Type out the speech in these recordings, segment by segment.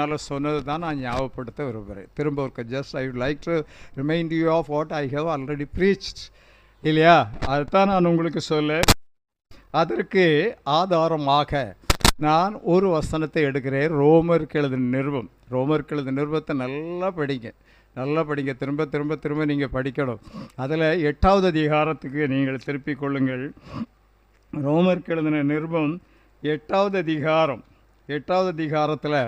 முன்னால் சொன்னது தான் நான் ஞாபகப்படுத்த விரும்புகிறேன். திரும்ப ஒரு just I would like to remind you of what I have already preached, இல்லையா? அதுதான் நான் உங்களுக்கு சொல்ல. அதற்கு ஆதாரமாக நான் ஒரு வசனத்தை எடுக்கிறேன். ரோமருக்கு எழுதின நிருபம். ரோமருக்கு எழுதின நிருபத்தை நல்லா படிங்க. திரும்ப திரும்ப திரும்ப நீங்கள் படிக்கணும். அதில் 8வது அதிகாரத்துக்கு நீங்கள் திருப்பிக் கொள்ளுங்கள். ரோமருக்கு எழுதின நிருபம் 8வது அதிகாரம். 8வது அதிகாரத்தில்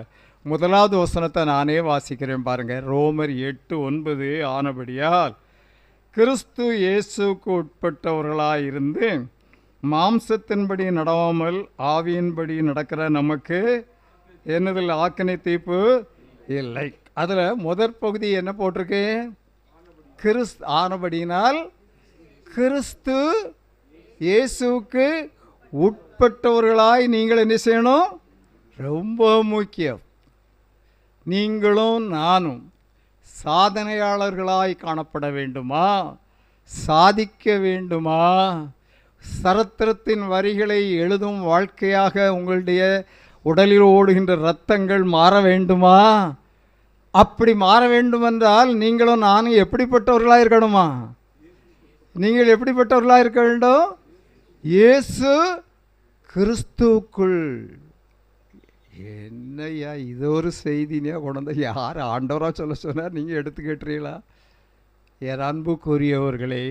1வது வசனத்தை நானே வாசிக்கிறேன் பாருங்கள். ரோமர் 8:9 ஆனபடியால் கிறிஸ்து இயேசுக்கு உட்பட்டவர்களாயிருந்து மாம்சத்தின்படி நடவாமல் ஆவியின்படி நடக்கிற நமக்கு என்னதில் ஆக்கினை தீர்ப்பு இல்லை. அதில் முதற் பகுதி என்ன போட்டிருக்கு? ஆனபடியினால் கிறிஸ்து இயேசுக்கு உட்பட்டவர்களாய் நீங்கள் என்ன செய்யணும்? ரொம்ப முக்கியம். நீங்களும் நானும் சாதனையாளர்களாய் காணப்பட வேண்டுமா? சாதிக்க வேண்டுமா? சரித்திரத்தின் வரிகளை எழுதும் வாழ்க்கையாக உங்களுடைய உடலில் ஓடுகின்ற இரத்தங்கள் மாற வேண்டுமா? அப்படி மாற வேண்டுமென்றால் நீங்களும் நானும் எப்படிப்பட்டவர்களாக இருக்கணுமா? நீங்கள் எப்படிப்பட்டவர்களாக இருக்க வேண்டும்? இயேசு கிறிஸ்துவுக்குள். என்னையா இது ஒரு செய்தினியா கொண்டு யார் ஆண்டவராக சொல்ல சொன்னார்? நீங்கள் எடுத்து கேட்டுறீங்களா? என் அன்புக்குரியவர்களே,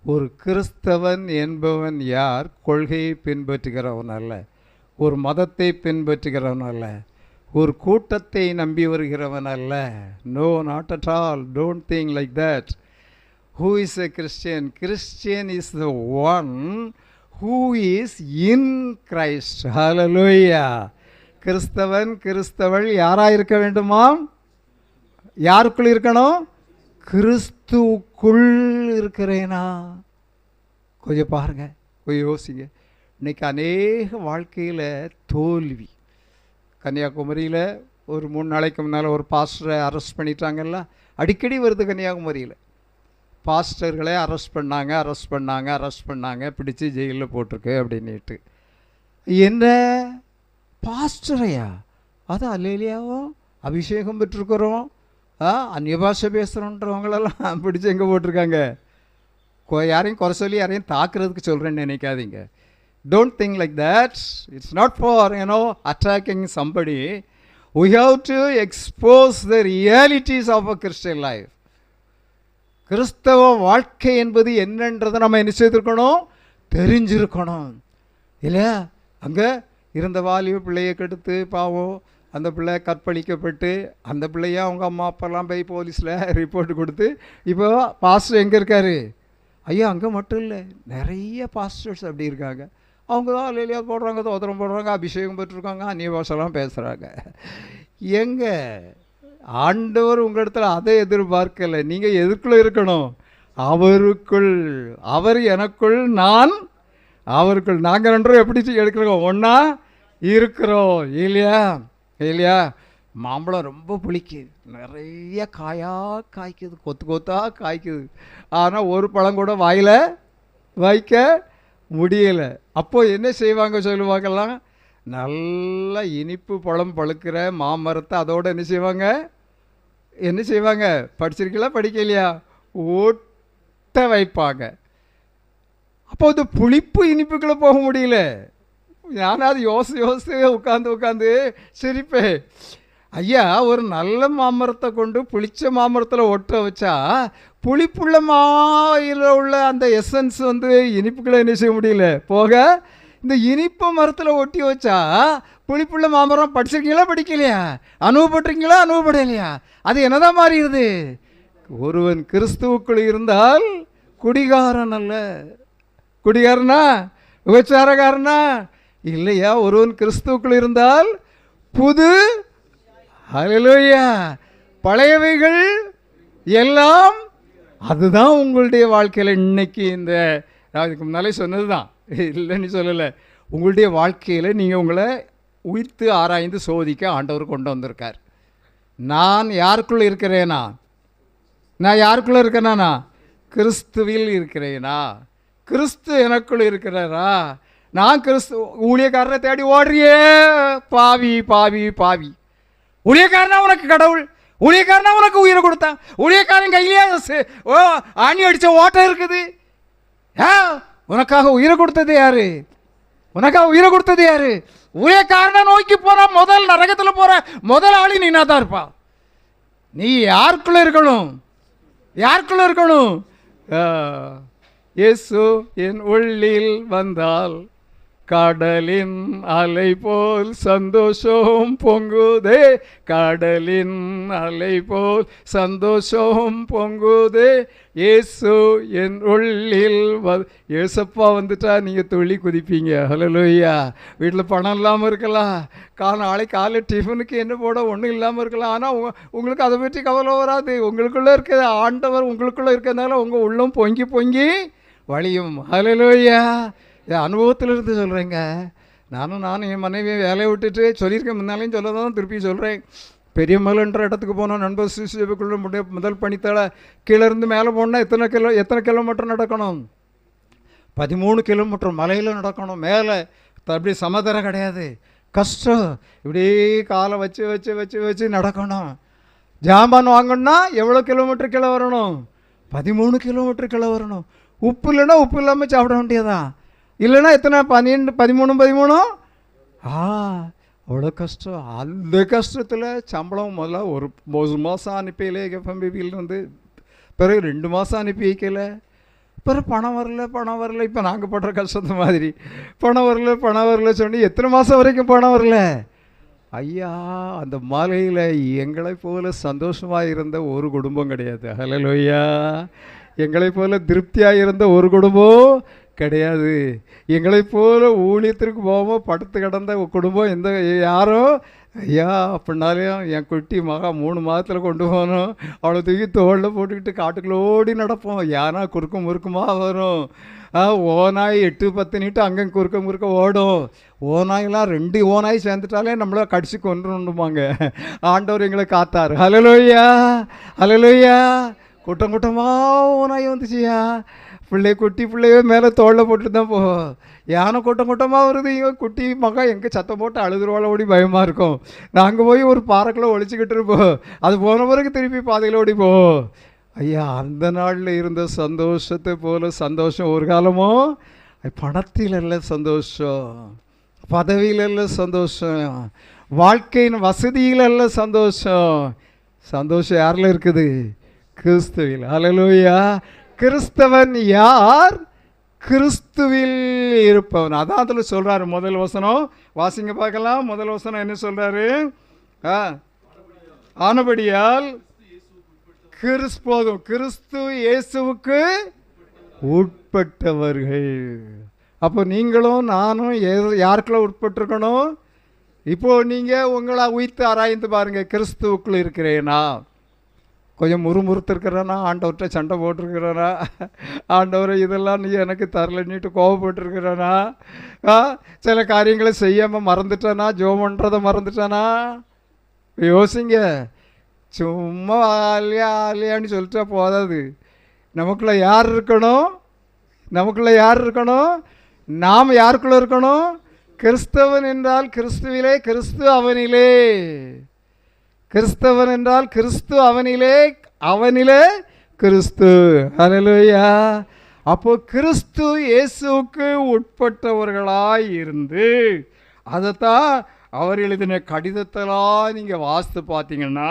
ஒரு கிறிஸ்தவன் என்பவன் யார்? கொள்கையை பின்பற்றுகிறவன் அல்ல, ஒரு மதத்தை பின்பற்றுகிறவன் அல்ல, ஒரு கூட்டத்தை நம்பி வருகிறவன் அல்ல. No, not at all. Don't think like that. Who is a Christian? Christian is the one who is in Christ. Hallelujah. கிறிஸ்தவன் கிறிஸ்தவள் யாராக இருக்க வேண்டுமா? யாருக்குள் இருக்கணும்? கிறிஸ்துக்குள் இருக்கிறேனா? கொஞ்சம் பாருங்க, கொஞ்சம் யோசிங்க. இன்னைக்கு அநேக வாழ்க்கையில் தோல்வி. கன்னியாகுமரியில் ஒரு 3 நாளைக்கு முன்னால் ஒரு பாஸ்டரை அரெஸ்ட் பண்ணிட்டாங்கல்ல. அடிக்கடி வருது கன்னியாகுமரியில். பாஸ்டர்களை அரெஸ்ட் பண்ணாங்க, பிடிச்சி ஜெயிலில் போட்டிருக்கு அப்படின்ட்டு. என்ன பாஸ்டரையா? அது அல்லேலியாவும் அபிஷேகம் பெற்றிருக்கிறோம், அந்நிய பாஷை பேசுகிறோன்றவங்களெல்லாம் பிடிச்சி எங்கே போட்டிருக்காங்க? யாரையும் குறை சொல்லி யாரையும் தாக்குறதுக்கு சொல்கிறேன்னு நினைக்காதீங்க. Don't think like that. It's not for, attacking somebody. We have to expose the realities of a Christian life. கிறிஸ்தவ வாழ்க்கை என்பது என்னன்றதை நம்ம என்ன செய்திருக்கணும்? தெரிஞ்சிருக்கணும், இல்லையா? அங்கே இருந்த வாலிப பிள்ளையை கெடுத்து பாவம் அந்த பிள்ளை கற்பழிக்கப்பட்டு அந்த பிள்ளையா அவங்க அம்மா அப்பாலாம் போய் போலீஸில் ரிப்போர்ட் கொடுத்து இப்போ பாஸ்டர் எங்கே இருக்கார்? ஐயா, அங்கே மட்டும் இல்லை, நிறைய பாஸ்டர்ஸ் அப்படி இருக்காங்க. அவங்க தான் இல்லையா போடுறாங்க, தோத்திரம் போடுறாங்க, அபிஷேகம் பெற்றிருக்காங்க, அந்நிய பாஷெல்லாம் பேசுகிறாங்க. எங்கே ஆண்டவர் உங்கள் இடத்துல அதை எதிர்பார்க்கலை. நீங்கள் எதுக்குள்ளே இருக்கணும்? அவருக்குள். அவர் எனக்குள், நான் அவருக்குள். நாங்கள் 2 பேரும் எப்படி எடுக்கிறோம்? ஒன்றா இருக்கிறோம், இல்லையா? மாம்பழம் ரொம்ப புளிக்குது, நிறைய காய்க்குது, கொத்தாக காய்க்குது. ஆனால் ஒரு பழம் கூட வாயில் வைக்க முடியலை. அப்போது என்ன செய்வாங்க சொல்லுவாங்கலாம்? நல்ல இனிப்பு பழம் பழுக்கிற மாமரத்தை அதோடு என்ன செய்வாங்க? படிச்சிருக்கீங்களா படிக்கலையா? ஓட்ட வைப்பாங்க. அப்போ அது புளிப்பு இனிப்புக்குள்ளே போக முடியல. நானாவது யோசித்து உட்காந்து சிரிப்பேன். ஐயா, ஒரு நல்ல மாமரத்தை கொண்டு புளிச்ச மாமரத்தில் ஒட்ட வச்சா புளிப்புள்ள மாயில் உள்ள அந்த எசன்ஸ் இனிப்புக்குள்ளே என்ன செய்ய முடியல போக. இந்த இனிப்பு மரத்தில் ஒட்டி வச்சா புளிப்புள்ள மாமரம் படிச்சிருக்கீங்களா படிக்கலையா? அனுபவப்பட்டிருக்கீங்களா அனுபவப்படலையா? அது என்னதான் மாறிடுது? ஒருவன் கிறிஸ்துவுக்குள் இருந்தால் குடிகாரன் அல்ல. குடிகாரனா? விபச்சாரக்காரனா? இல்லையா? ஒருவன் கிறிஸ்துவுக்குள் இருந்தால் புது. ஹல்லேலூயா. பழையவைகள் எல்லாம். அதுதான் உங்களுடைய வாழ்க்கையில் இன்னைக்கு இந்த அதுக்கு முன்னாலே சொன்னது தான், இல்லைன்னு சொல்லலை. உங்களுடைய வாழ்க்கையில் நீங்கள் உங்களை உயிர்த்து ஆராய்ந்து சோதிக்க ஆண்டவர் கொண்டு வந்திருக்கார். நான் யாருக்குள்ளே இருக்கிறேனா? நான் யாருக்குள்ளே இருக்கிறேனா? கிறிஸ்துவில் இருக்கிறேனா? கிறிஸ்து எனக்குள்ளே இருக்கிறாரா? நான் கிறிஸ்து ஊழியக்காரரை தேடி ஓடுறியே பாவி பாவி பாவி. ஊழியக்காரனா உனக்கு கடவுள், ஊழியக்காரனா உனக்கு உயிரை கொடுத்தான், ஊழியக்காரன் கையிலேயே ஆணி அடித்த ஓட்டம் இருக்குது. உனக்காக உயிரை கொடுத்தது யாரு? உனக்காக உயிரை கொடுத்தது யாரு? ஊழியக்காரனை நோக்கி போற முதல் நரகத்தில் போற முதல் ஆளி நீனா தான் இருப்பா. நீ யாருக்குள்ள இருக்கணும்? யாருக்குள்ள இருக்கணும்? இயேசு என் உள்ளில் வந்தால் கடலின் அலை போல் சந்தோஷம் பொங்குதே, கடலின் அலை போல் சந்தோஷம் பொங்குதே, இயேசு என் உள்ளில் ஏசப்பா வந்துட்டா நீங்கள் துள்ளி குதிப்பீங்க. ஹல்லேலூயா. வீட்டில் பணம் இல்லாமல் இருக்கலாம், நாளைக்கு காலை டிஃபனுக்கு என்ன போட ஒன்றும் இல்லாமல் இருக்கலாம். ஆனால் உங்களுக்கு அதை பற்றி கவலை வராது. உங்களுக்குள்ளே இருக்க ஆண்டவர் உங்களுக்குள்ளே இருக்கிறதுனால உங்கள் உள்ளம் பொங்கி பொங்கி வழியும். ஹல்லேலூயா. அனுபவத்தில் இருந்து சொல்கிறேங்க. நானும் என் மனைவியை வேலையை விட்டுட்டு சொல்லியிருக்கேன், முன்னாலையும் சொல்ல தான் திருப்பி சொல்கிறேன். பெரிய மலைன்ற இடத்துக்கு போனோம். நண்பர் சிசிக்குள்ள முதல் பணித்தள கீழே இருந்து மேலே போனால் எத்தனை கிலோமீட்டர் நடக்கணும்? 13 கிலோமீட்டர் மலையில் நடக்கணும். மேலே அப்படி சமதரம் கிடையாது, கஷ்டம். இப்படியே காலை வச்சு வச்சு வச்சு வச்சு நடக்கணும். ஜாமான் வாங்கணுன்னா எவ்வளோ கிலோமீட்டர் கீழே வரணும்? 13 கிலோமீட்டர் கீழே வரணும். உப்பு இல்லைன்னா உப்பு இல்லாமல் சாப்பிட வேண்டியதான். இல்லைன்னா எத்தனை 12 13 அவ்வளோ கஷ்டம். அந்த கஷ்டத்தில் சம்பளம் முதல்ல ஒரு மாதம் அனுப்பியில எஃப்எம்பிபியிலேருந்து, பிறகு 2 மாதம் அனுப்பி வைக்கல, பிறகு பணம் வரல. இப்போ நாங்கள் படுற கஷ்டத்து மாதிரி பணம் வரல சொன்னி எத்தனை மாதம் வரைக்கும் பணம் வரல? ஐயா, அந்த மாலையில் எங்களை போல சந்தோஷமாக இருந்த ஒரு குடும்பம் கிடையாது. ஹல்லேலூயா. எங்களை போல திருப்தியாக இருந்த ஒரு குடும்பம் கிடையாது. எங்களை போல ஊழியத்திற்கு போகாமல் படுத்து கிடந்த குடும்பம் எந்த யாரோ? ஐயா, அப்படின்னாலையும் என் குட்டி மகா 3 மாதத்தில் கொண்டு போகணும். அவளை தூக்கி தோளில் போட்டுக்கிட்டு காட்டுக்குள்ளோடி நடப்போம். யானா குறுக்க முறுக்குமாக வரும். ஓநாய் 8-10 நீட்டு அங்கே குறுக்க ஓடும். ஓநாயெல்லாம் 2 ஓநாய் சேர்ந்துட்டாலே நம்மளை கடிச்சு கொண்டுமாங்க. ஆண்டவர் எங்களை காத்தார். ஹல்லேலூயா. ஹல்லேலூயா. கூட்டமாக ஓநாய் வந்துச்சியா. குட்டி பிள்ளையோ மேலே தோளில் போட்டு தான் போகும். யானை கூட்டமாக வருது. இங்கே குட்டி மகா எங்கே சத்தம் போட்டு அழுதுருவாள ஓடி பயமாக இருக்கும். நாங்கள் போய் ஒரு பாறைக்குள்ளே ஒழிச்சிக்கிட்டு இருப்போம். அது போன பிறகு திருப்பி பாதையில் ஓடி போவோம். ஐயா, அந்த நாளில் இருந்த சந்தோஷத்தை போல சந்தோஷம் ஒரு காலமோ பணத்தில் அல்ல சந்தோஷம், பதவியில் அல்ல சந்தோஷம், வாழ்க்கையின் வசதியில் அல்ல சந்தோஷம். சந்தோஷம் யாரில் இருக்குது? கிறிஸ்துவில். ஹல்லேலூயா. கிறிஸ்தவன் யார்? கிறிஸ்துவில் இருப்பவன். அதான் அதில் சொல்கிறாரு. முதல் வசனம் வாசிங்க பார்க்கலாம். முதல் வசனம் என்ன சொல்கிறாரு? ஆனபடியால் போதும், கிறிஸ்து இயேசுவுக்கு உட்பட்டவர்கள். அப்போ நீங்களும் நானும் யாருக்குள்ள உட்பட்டிருக்கணும்? இப்போது நீங்கள் உங்களை உயிர்த்து ஆராய்ந்து பாருங்கள். கிறிஸ்துவுக்குள்ள இருக்கிறேனா? கொஞ்சம் முறுமுறுத்துருக்கிறேன்னா, ஆண்டவர்கிட்ட சண்டை போட்டிருக்கிறேனா, ஆண்டவரை இதெல்லாம் நீ எனக்கு தரலன்னிட்டு கோவப்பட்டுருக்கிறேனா, சில காரியங்களை செய்யாமல் மறந்துட்டேனா, ஜோம் பண்ணுறதை மறந்துட்டேனா? யோசிங்க. சும்மா ஆலியான்னு சொல்லிட்டா போதாது. நமக்குள்ளே யார் இருக்கணும்? நாம் யாருக்குள்ளே இருக்கணும்? கிறிஸ்தவன் என்றால் கிறிஸ்துவிலே, கிறிஸ்து அவனிலே. கிறிஸ்தவன் என்றால் கிறிஸ்து அவனிலே, அவனிலே கிறிஸ்து. ஹல்லேலூயா. அப்போ கிறிஸ்து இயேசுவுக்கு உட்பட்டவர்களாய் இருந்து, அதைத்தான் அவர் எழுதின கடிதத்தெல்லாம் நீங்கள் வாசித்து பார்த்தீங்கன்னா,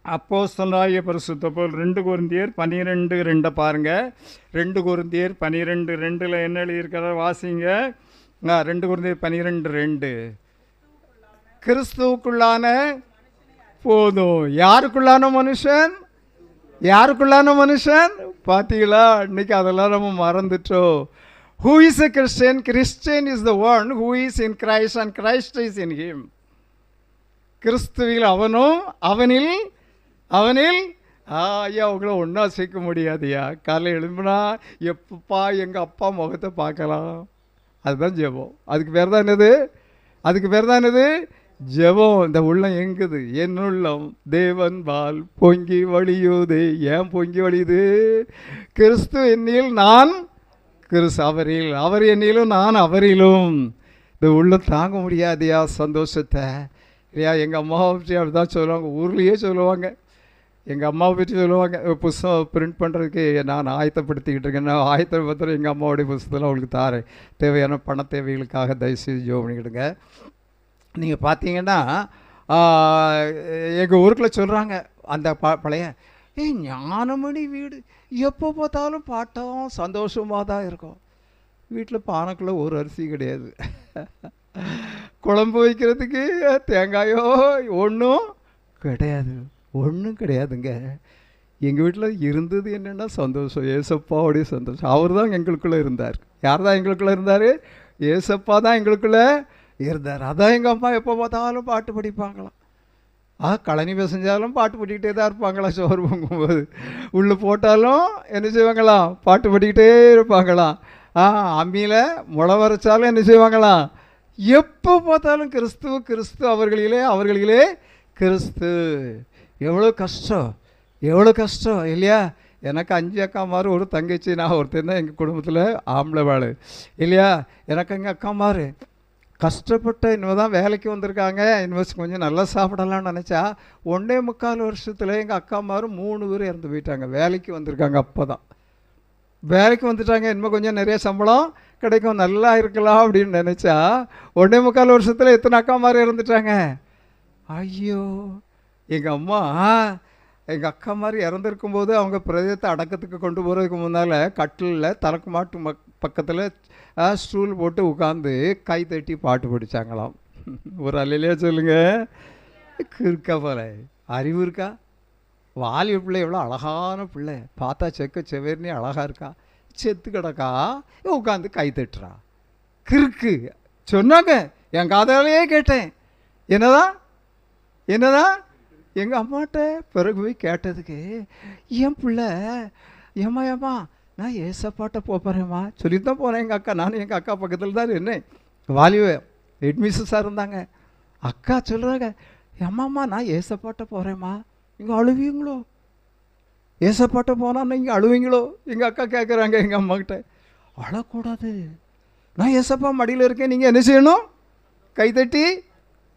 அப்போஸ்தலனாகிய பரிசுத்த பவுல் 2 கொரிந்தியர் 12:2 பாருங்கள். 2 கொரிந்தியர் 12:2 என்ன எழுதியிருக்கிறத வாசிங்க. 2 கொரிந்தியர் 12:2 கிறிஸ்துவுக்குள்ளான போதும். யாருக்குள்ளான மனுஷன்? பார்த்தீங்களா? இன்னைக்கு அதெல்லாம் நம்ம மறந்துட்டோம். Who is a Christian? Christian is the one who is in Christ and Christ is in him. கிறிஸ்துவில் அவனும் அவனில் ஐயா, உங்களை ஒன்றா சேர்க்க முடியாதுயா. காலை எழும்புனா எப்பப்பா எங்கள் அப்பா முகத்தை பார்க்கலாம். அதுதான் ஜெபம். அதுக்கு பேர் தான் என்னது? ஜெபம். இந்த உள்ளம் எங்குது? என் உள்ளம் தேவன் பால் பொங்கி வழியுது. ஏன் பொங்கி வழியுது? கிறிஸ்து என்னில், நான் கிறிஸ்து அவரில், அவர் என்னிலும் நான் அவரிலும். இந்த உள்ளம் தாங்க முடியாதையா சந்தோஷத்தை. இல்லையா? எங்கள் அம்மாவை பற்றி அப்படி தான் சொல்லுவாங்க, ஊர்லேயே சொல்லுவாங்க. எங்கள் அம்மாவை பற்றி சொல்லுவாங்க, புஸ்தகம் பிரிண்ட் பண்ணுறதுக்கு நான் ஆயத்தப்படுத்திக்கிட்டு இருக்கேன். நான் ஆயத்தப்படுத்துகிற எங்கள் அம்மாவுடைய புஸ்தகத்தில் அவங்களுக்கு தாரேன். தேவையான பண தேவைகளுக்காக தயவுசெய்து ஜோம் பண்ணிக்கிடுங்க. நீங்கள் பார்த்தீங்கன்னா எங்கள் ஊருக்குள்ள சொல்கிறாங்க, அந்த பழைய ஞானமணி வீடு எப்போ பார்த்தாலும் பாட்டம் சந்தோஷமாக தான் இருக்கும். வீட்டில் பானைக்குள்ளே ஒரு அரிசி கிடையாது, குழம்பு வைக்கிறதுக்கு தேங்காயோ ஒன்றும் கிடையாது, ஒன்றும் கிடையாதுங்க. எங்கள் வீட்டில் இருந்தது என்னென்னா சந்தோஷம், ஏசப்பாவுடைய சந்தோஷம். அவர் தான் எங்களுக்குள்ளே இருந்தார். யார் தான் எங்களுக்குள்ளே இருந்தார்? ஏசப்பா தான் எங்களுக்குள்ளே இருந்தார். அதான் எங்கள் அம்மா எப்போ பார்த்தாலும் பாட்டு படிப்பாங்களாம். கழனி பிசைஞ்சாலும் பாட்டு படிக்கிட்டே தான் இருப்பாங்களாம். சோறு பொங்கும்போது உள்ளே போட்டாலும் என்ன செய்வாங்களாம்? பாட்டு படிக்கிட்டே இருப்பாங்களாம். அம்மியில் முளை வரைச்சாலும் என்ன செய்வாங்களாம்? எப்போ பார்த்தாலும் கிறிஸ்து கிறிஸ்து, அவர்களிலே கிறிஸ்து. எவ்வளோ கஷ்டம், எவ்வளோ கஷ்டம் இல்லையா? எனக்கு 5 அக்காமாரு, ஒரு தங்கச்சி, நான் ஒருத்தர் தான் எங்கள் குடும்பத்தில் ஆம்பளை வாள் இல்லையா? எனக்கு எங்கள் அக்காமாரு கஷ்டப்பட்ட இனிமே தான் வேலைக்கு வந்திருக்காங்க. இன்வெஸ்ட் கொஞ்சம் நல்லா சாப்பிடலாம்னு நினச்சா 1.25 வருஷத்தில் எங்கள் அக்காமாரு 3 பேர் இறந்து போயிட்டாங்க. வேலைக்கு வந்திருக்காங்க, அப்போ தான் வேலைக்கு வந்துட்டாங்க. இன்னும் கொஞ்சம் நிறைய சம்பளம் கிடைக்கும், நல்லா இருக்கலாம் அப்படின்னு நினச்சா 1.25 வருஷத்தில் எத்தனை அக்காமாரு இறந்துட்டாங்க? ஐயோ! எங்கள் அம்மா எங்கள் அக்கா மாதிரி இறந்துருக்கும்போது அவங்க பிரதேசத்தை அடக்கத்துக்கு கொண்டு போகிறதுக்கு முன்னால் கட்டிலில் தலக்கு மாட்டு பக்கத்தில் ஸ்டூல் போட்டு உட்காந்து கை தட்டி பாட்டு படித்தாங்களாம். ஒரு அல்லையிலே சொல்லுங்கள், இருக்கா போல அறிவு இருக்கா? வாலிப பிள்ளை எவ்வளோ அழகான பிள்ளை, பார்த்தா செக்க செவேர்னி அழகாக இருக்கா, செத்து கிடக்கா, உட்காந்து கை தட்டுறா. கிறுக்கு சொன்னாங்க, என் காதாலேயே கேட்டேன். என்னதான் எங்கள் அம்மாட்ட பிறகு போய் கேட்டதுக்கு, என் பிள்ளை ஏம்மா நான் ஏசப்பாட்ட போகிறேம்மா சொல்லிட்டு தான் போனேன். எங்கள் அக்கா, நானும் எங்கள் அக்கா பக்கத்தில் தான் இருந்தேன், வாலிப ஹெட்மிஸ்ஸாக இருந்தாங்க. அக்கா சொல்கிறாங்க, அம்மாம்மா நான் ஏசப்பாட்ட போகிறேம்மா, நீங்கள் அழுவீங்களோ? ஏசப்பாட்ட போனால் நீங்கள் அழுவீங்களோ? எங்கள் அக்கா கேட்குறாங்க எங்கள் அம்மாக்கிட்ட. அழக்கூடாது, நான் ஏசப்பா மடியில் இருக்கேன், நீங்கள் என்ன செய்யணும்? கைத்தட்டி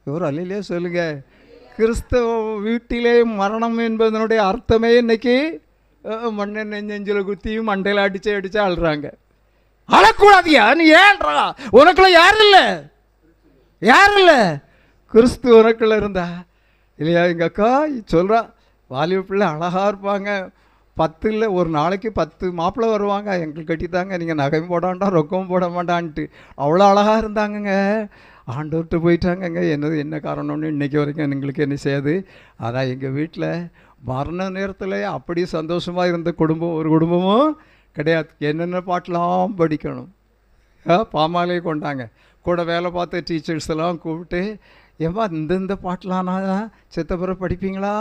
ஒரு அல்லையிலே சொல்லுங்கள். கிறிஸ்தவ வீட்டிலே மரணம் என்பதனுடைய அர்த்தமே இன்னைக்கு மண்ணை நெஞ்சில் குத்தியும் மண்டையில் அடிச்சு அழுறாங்க. அழக்கூடாதியா? நீ ஏன்றா? உனக்குள்ள யார் இல்லை கிறிஸ்து உனக்குள்ள இருந்தா இல்லையா? எங்கள் அக்கா சொல்கிறா, வாலிப பிள்ளை அழகாக இருப்பாங்க, 10 இல்லை ஒரு நாளைக்கு 10 மாப்பிள்ளை வருவாங்க, எங்களுக்கு கட்டித்தாங்க, நீங்கள் நகையும் போட வேண்டாம் ரொக்கமும் போட மாட்டான்ட்டு அவ்வளோ அழகாக இருந்தாங்கங்க. ஆண்டவர்கிட்ட போயிட்டாங்கங்க. என்ன காரணம்னு இன்றைக்கி வரைக்கும் எங்களுக்கு என்ன செய்யாது. ஆனால் எங்கள் வீட்டில் மரண நேரத்தில் அப்படி சந்தோஷமாக இருந்த குடும்பம் ஒரு குடும்பமும் கிடையாது. என்னென்ன பாட்டெலாம் படிக்கணும், பாமாலே கொண்டாங்க. கூட வேலை பார்த்த டீச்சர்ஸ் எல்லாம் கூப்பிட்டு, ஏம்மா இந்த பாட்டெலாம் நான் செத்தப்புறம் படிப்பீங்களா?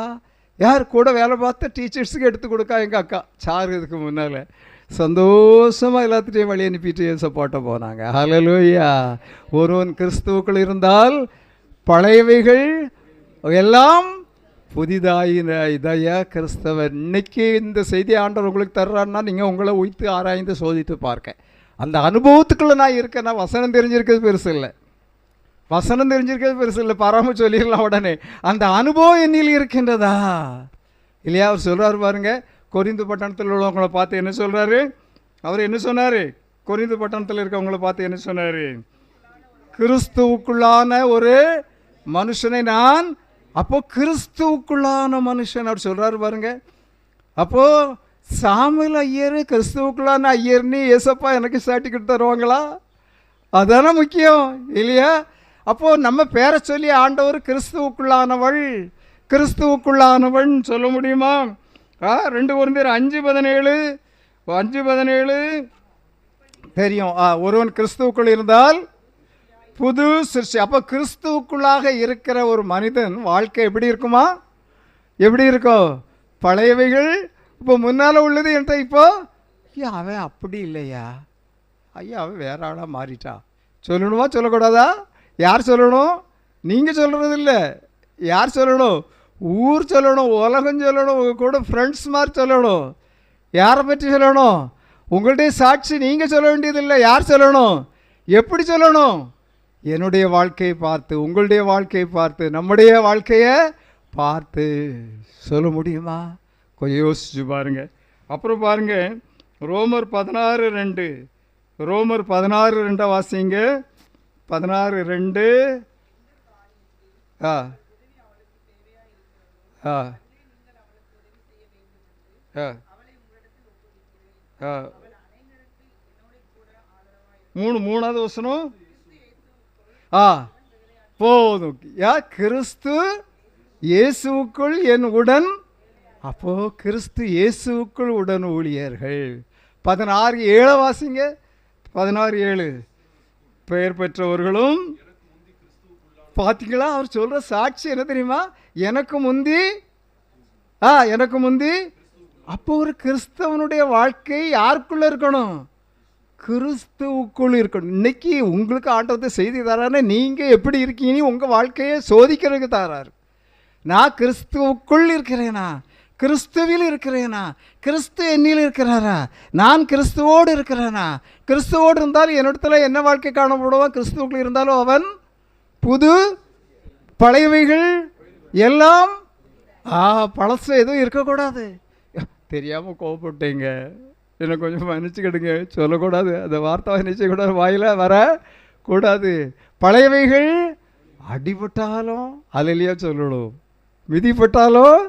யார் கூட வேலை பார்த்த டீச்சர்ஸுக்கு எடுத்து கொடுக்கா எங்கள் அக்கா சார். இதுக்கு முன்னால் சந்தோஷமாக எல்லாத்துட்டையும் வழி அனுப்பிட்டு ஏசப்பாட்ட போனாங்க. ஹல்லேலூயா! ஒருவன் கிறிஸ்துவுக்குள் இருந்தால் பழையவைகள் எல்லாம் புதிதாயின. இதையா கிறிஸ்தவர். இன்னைக்கு இந்த செய்தி ஆண்டவர் உங்களுக்கு தர்றாருன்னா நீங்கள் உங்களை உய்த்து ஆராய்ந்து சோதித்து பார்க்க. அந்த அனுபவத்துக்குள்ளே நான் இருக்கேன். நான் வசனம் தெரிஞ்சிருக்கிறது பெருசு இல்லை, வசனம் தெரிஞ்சிருக்கிறது பெருசு இல்லை, பராம சொல்லிடலாம் உடனே. அந்த அனுபவம் என்னில் இருக்கின்றதா இல்லையா? அவர் சொல்கிறார் பாருங்க, கொரிந்து பட்டணத்தில் உள்ளவங்களை பார்த்து என்ன சொல்கிறாரு? அவர் என்ன சொன்னார்? கொரிந்து பட்டணத்தில் இருக்கவங்களை பார்த்து என்ன சொன்னார்? கிறிஸ்துவுக்குள்ளான ஒரு மனுஷனை நான், அப்போ கிறிஸ்துவுக்குள்ளான மனுஷன் அவர் சொல்கிறாரு பாருங்க. அப்போது சாமுவேல் ஐயர் கிறிஸ்துவுக்குள்ளான ஐயர்னு ஏசப்பா எனக்கு சர்டிஃபிகேட் தருவாங்களா? அதானே முக்கியம் இல்லையா? அப்போது நம்ம பேரை சொல்லி ஆண்டவர் கிறிஸ்துவுக்குள்ளானவள், கிறிஸ்துவுக்குள்ளானவன் சொல்ல முடியுமா? 2 கொரிந்தியர் 5:17 தெரியும். ஒருவன் கிறிஸ்துவுக்குள் இருந்தால் புது சிருஷ்டி. அப்போ கிறிஸ்துவுக்குள்ளாக இருக்கிற ஒரு மனிதன் வாழ்க்கை எப்படி இருக்குமா? எப்படி இருக்கும்? பழையவைகள் இப்போ முன்னால் உள்ளது என்கிட்ட. இப்போ அவன் அப்படி இல்லையா, ஐயா அவன் வேற ஆளாக மாறிட்டா சொல்லணுமா சொல்லக்கூடாதா? யார் சொல்லணும்? நீங்கள் சொல்கிறது இல்லை, யார் சொல்லணும்? ஊர் சொல்லணும், உலகம் சொல்லணும், உங்கள் கூட ஃப்ரெண்ட்ஸ் மாதிரி சொல்லணும். யாரை பற்றி சொல்லணும்? உங்கள்கிட்ட சாட்சி நீங்கள் சொல்ல வேண்டியதில்லை. யார் சொல்லணும்? எப்படி சொல்லணும்? என்னுடைய வாழ்க்கையை பார்த்து, உங்களுடைய வாழ்க்கையை பார்த்து, நம்முடைய வாழ்க்கையை பார்த்து சொல்ல முடியுமா? கொஞ்சம் யோசிச்சு பாருங்க. அப்புறம் பாருங்க, ரோமர் 16:2, ரோமர் 16:2 வாசிங்க. 16:2. ஆ ஆ ஆ ஆ 3வது வசனம். போதும். கிறிஸ்து இயேசுவுக்குள் என் உடன். அப்போ கிறிஸ்து இயேசுவுக்குள் உடன் ஊழியர்கள். 16:7 வாசிங்க. 16:7. பெயர் பெற்றவர்களும். பார்த்தீங்களா? அவர் சொல்ற சாட்சி என்ன தெரியுமா? எனக்கு முந்தி எனக்கு முந்தி. அப்போ ஒரு கிறிஸ்தவனுடைய வாழ்க்கை யாருக்குள்ள இருக்கணும்? கிறிஸ்துவுக்குள் இருக்கணும். இன்னைக்கு உங்களுக்கு ஆண்டவத்தை செய்தி தரானே, நீங்கள் எப்படி இருக்கீங்கன்னு உங்கள் வாழ்க்கையை சோதிக்கிறதுக்கு தராரு. நான் கிறிஸ்துவுக்குள் இருக்கிறேனா? கிறிஸ்துவில் இருக்கிறேனா? கிறிஸ்து என்னில் இருக்கிறாரா? நான் கிறிஸ்துவோடு இருக்கிறேனா? கிறிஸ்துவோடு இருந்தாலும் என்னிடத்துல என்ன வாழ்க்கை காணப்படுவான்? கிறிஸ்துவுக்குள் இருந்தாலும் அவன் புது. பழையவைகள் எல்லாம் பழசு எதுவும் இருக்கக்கூடாது. தெரியாமல் கோவப்பட்டீங்க, என்னை கொஞ்சம் மன்னிச்சுக்கிடுங்க. சொல்லக்கூடாது, அந்த வார்த்தை நிச்சயக்கூடாது, வாயில் வரக்கூடாது. பழையவைகள் அடிபட்டாலும் அல்லேலூயா சொல்லணும், மிதிப்பட்டாலும்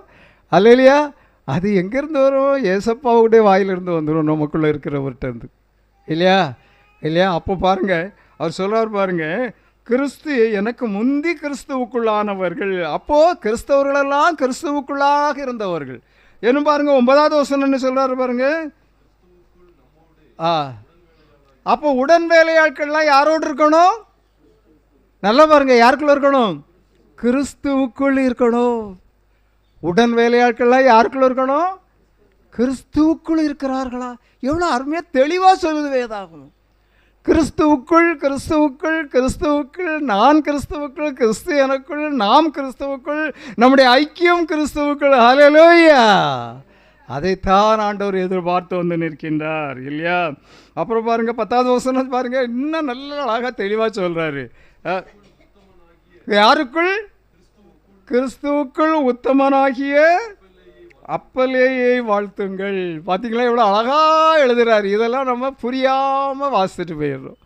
அல்லேலூயா. அது எங்கேருந்து வரும்? ஏசப்பாவுடைய வாயிலிருந்து வந்துடும், நமக்குள்ளே இருக்கிறவர்கிட்டருந்து, இல்லையா? இல்லையா? அப்போ பாருங்கள், அவர் சொல்கிறார் பாருங்கள், கிறிஸ்து எனக்கு முந்தி கிறிஸ்துவுக்குள்ளானவர்கள். அப்போது கிறிஸ்தவர்களெல்லாம் கிறிஸ்துவுக்குள்ளாக இருந்தவர்கள். என்ன பாருங்க, 9வது வசனம் சொல்றாரு பாருங்க. அப்போ உடன் வேலையாட்கள்லாம் யாரோடு இருக்கணும்? நல்லா பாருங்க, யாருக்குள்ள இருக்கணும்? கிறிஸ்துவுக்குள் இருக்கணும். உடன் வேலையாட்கள்லாம் யாருக்குள்ள இருக்கணும்? கிறிஸ்துவுக்குள் இருக்கிறார்களா? எவ்வளோ அருமையாக தெளிவாக சொல்லுது வேதாகம். கிறிஸ்துவுக்குள், கிறிஸ்துவுக்குள், கிறிஸ்துவுக்குள், நான் கிறிஸ்துவுக்குள், கிறிஸ்து எனக்குள், நாம் கிறிஸ்துவுக்குள், நம்முடைய ஐக்கியம் கிறிஸ்துவுக்குள். ஹல்லேலூயா! அதைத்தான் ஆண்டவர் எதிர்பார்த்து வந்து நிற்கின்றார், இல்லையா? அப்புறம் பாருங்க, 10வது வசனம் பாருங்க, இன்னும் நல்ல அழகாக தெளிவாக சொல்றாரு. யாருக்குள்? கிறிஸ்துவுக்குள் உத்தமனாகிய அப்பலேயை வாழ்த்துங்கள். பார்த்தீங்களா எவ்வளோ அழகாக எழுதுறாரு. இதெல்லாம் நம்ம புரியாமல் வாசிச்சுட்டு போயிடுறோம்,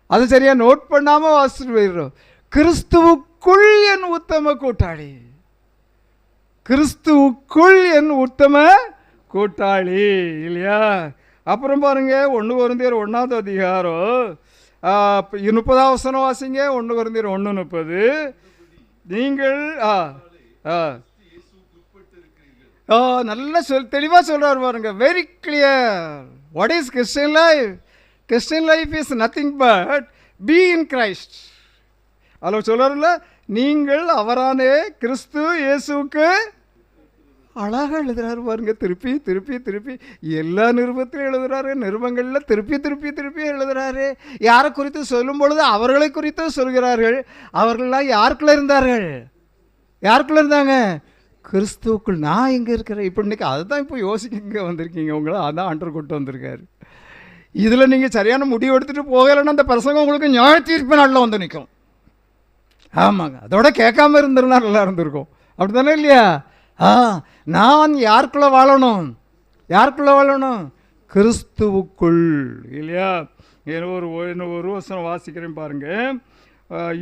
அது சரியாக நோட் பண்ணாமல் வாசிச்சுட்டு போயிடுறோம். கிறிஸ்துவுக்குள் என் உத்தம கூட்டாளி, கிறிஸ்துவுக்குள் என் உத்தம கூட்டாளி, இல்லையா? அப்புறம் பாருங்க, 1 கொரிந்தியர் 1வது அதிகாரம் 30வது வசனம் வாசிங்க. 1 கொரிந்தியர் 1:30. நீங்கள் நல்லா தெளிவாக சொல்கிறார் பாருங்க, very clear. What is Christian life? Christian life is nothing but be in Christ. அதில் சொல்கிறார்ல, நீங்கள் அவரானே கிறிஸ்து இயேசுவுக்கு. அழகாக எழுதுறாரு பாருங்க, திருப்பி திருப்பி திருப்பி எல்லா நிருபத்திலும் எழுதுறாரு, நிருபங்களில் திருப்பி திருப்பி திருப்பி எழுதுறாரு. யாரை குறித்து சொல்லும் பொழுது அவர்களை குறித்து சொல்கிறார்கள். அவர்களெலாம் யாருக்குள்ளே இருந்தார்கள்? யாருக்குள்ளே இருந்தாங்க? கிறிஸ்துவுக்குள். நான் எங்கே இருக்கிறேன்? இப்போ இன்றைக்கி அதுதான் இப்போ யோசிக்க வந்திருக்கீங்க, உங்களை அதான் ஆண்டவர் கொண்டு வந்திருக்காரு. இதில் நீங்கள் சரியான முடிவு எடுத்துகிட்டு போகலைன்னா அந்த பிரசங்கம் உங்களுக்கு நியாய தீர்ப்பு நாளில் வந்து நிற்கும். ஆமாங்க, அதோட கேட்காம இருந்திருந்தா நல்லா இருந்திருக்கும். அப்படி தானே, இல்லையா? நான் யாருக்குள்ளே வாழணும்? யாருக்குள்ளே வாழணும்? கிறிஸ்துவுக்குள், இல்லையா? ஒரு வசனம் வாசிக்கிறேன் பாருங்க.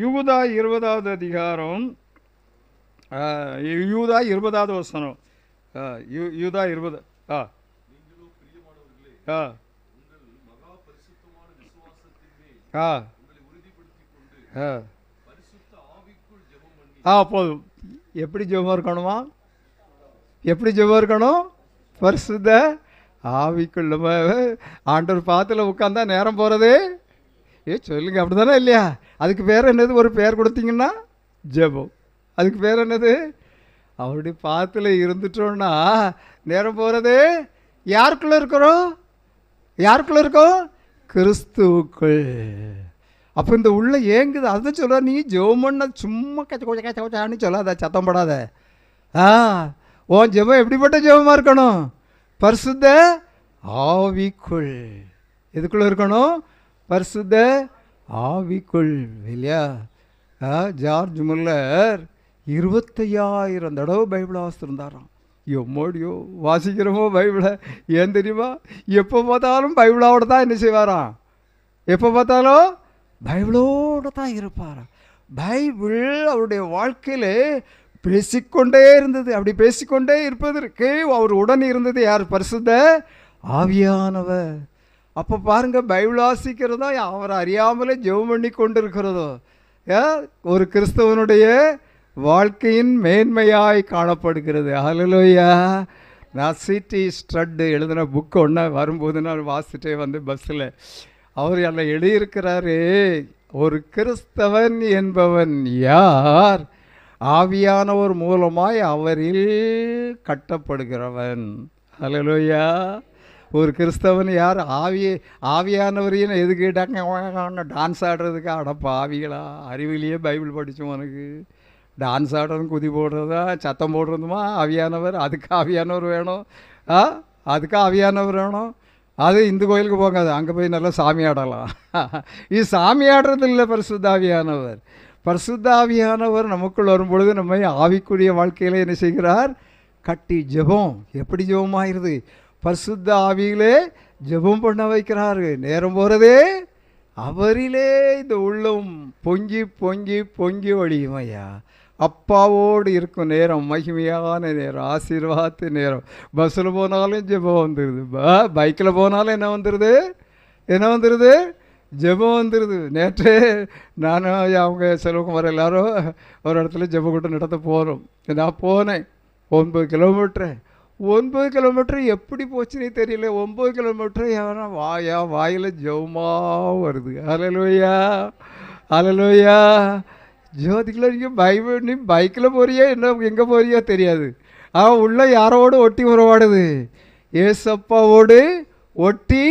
யூதா 20வது அதிகாரம், யூதா 20வது வசனம். யூதா 20. போதும். எப்படி ஜெபம் இருக்கணுமா? எப்படி ஜெபம் இருக்கணும்? பரிசுத்த ஆவிக்குள்ள. ஆண்டவர் பாத்தில் உட்காந்தா நேரம் போகிறது. சொல்லுங்க, அப்படி தானே, இல்லையா? அதுக்கு பேர் என்னது? ஒரு பேர் கொடுத்தீங்கன்னா ஜெபம். அதுக்கு பேர் என்னது? அவருடைய பாத்தில் இருந்துட்டோன்னா நேரம் போகிறது. யாருக்குள்ளே இருக்கிறோம்? யாருக்குள்ளே இருக்கோம்? கிறிஸ்துவுக்குள். அப்போ இந்த உள்ள ஏங்குது. அதுதான் சொல்ல, நீ ஜெபம்னா சும்மா கச்சான்னு சொல்லாத, சத்தம் படாத. உன் ஜெபம் எப்படிப்பட்ட ஜெபமாக இருக்கணும்? பரிசுத்த ஆவிக்குள். எதுக்குள்ளே இருக்கணும்? பரிசுத்த ஆவிக்குள் இல்லையா? ஜார்ஜ் முல்லர் 25,000 தடவை பைபிள் வாசித்திருந்தாராம். எம்மோடியோ வாசிக்கிறோமோ பைபிளை, ஏன் தெரியுமா? எப்போ பார்த்தாலும் பைபிளோடு தான் என்ன செய்வாராம்? எப்போ பார்த்தாலும் பைபிளோடு தான் இருப்பாராம். பைபிள் அவருடைய வாழ்க்கையில் பேசிக்கொண்டே இருந்தது. அப்படி பேசிக்கொண்டே இருப்பதற்கு அவர் உடன் இருந்தது யார்? பரிசுத்த ஆவியானவர். அப்போ பாருங்கள், பைபிள் வாசிக்கிறதோ அவரை அறியாமலே ஜெபம் பண்ணி கொண்டு இருக்கிறதோ ஒரு கிறிஸ்தவனுடைய வாழ்க்கையின் மேன்மையாய் காணப்படுகிறது. ஹல்லேலூயா. நான் சிடி ஸ்ட்ரட் எழுதின புக்கு ஒன்றா வரும்போது நான் வாசிட்டே வந்து பஸ்ஸில் அவர் அதில் எழுதியிருக்கிறாரு, ஒரு கிறிஸ்தவன் என்பவன் யார்? ஆவியானவர் மூலமாய் அவரில் கட்டப்படுகிறவன். ஹல்லேலூயா. ஒரு கிறிஸ்தவன் யார்? ஆவியானவரையும் எது கேட்டாங்க? டான்ஸ் ஆடுறதுக்கு? அடப்பா ஆவிகளா, அறிவிலேயே பைபிள் படித்தோம், உனக்கு டான்ஸ் ஆடுறதும் குதி போடுறதா சத்தம் போடுறதுமா ஆவியானவர்? அதுக்கு ஆவியானவர் வேணும். அதுக்கு ஆவியானவர் வேணும். அது இந்து கோயிலுக்கு போகாது, அங்கே போய் நல்லா சாமி ஆடலாம். இது சாமி ஆடுறது இல்லை. பரிசுத்த ஆவியானவர், பரிசுத்த ஆவியானவர் நமக்குள் வரும்பொழுது நம்மை ஆவிக்குரிய வாழ்க்கையில் என்ன செய்கிறார்? கட்டி ஜெபம். எப்படி ஜெபமாயிருது? பரிசுத்த ஆவியிலே ஜெபம் பண்ண வைக்கிறாரு. நேரம் போகிறதே அவரிலே இந்த உள்ளம் பொங்கி பொங்கி பொங்கி வழியும். ஐயா, அப்பாவோடு இருக்கும் நேரம் மகிமையான நேரம், ஆசீர்வாத நேரம். பஸ்ஸில் போனாலும் ஜெபம் வந்துடுது, பைக்கில் போனாலும் என்ன வந்துடுது? என்ன வந்துடுது? ஜெபம் வந்துடுது. நேற்று நானும் அவங்க செல்வகுமார் எல்லாரும் ஒரு இடத்துல ஜெப கூட்டம் நடத்த போகிறோம். நான் போனேன். 9 கிலோமீட்ரு. 9 கிலோமீட்டர் எப்படி போச்சுன்னே தெரியல. 9 கிலோமீட்டர் என் வாயில் ஜெபமாக வருது. ஹல்லேலூயா, ஹல்லேலூயா. ஜோதிக்குள்ள நீ பைக்கில் போறியோ என்ன எங்கே போறியோ தெரியாது. உள்ள யாரோடு ஒட்டி உறவாடுது? ஏசப்பாவோடு ஒட்டி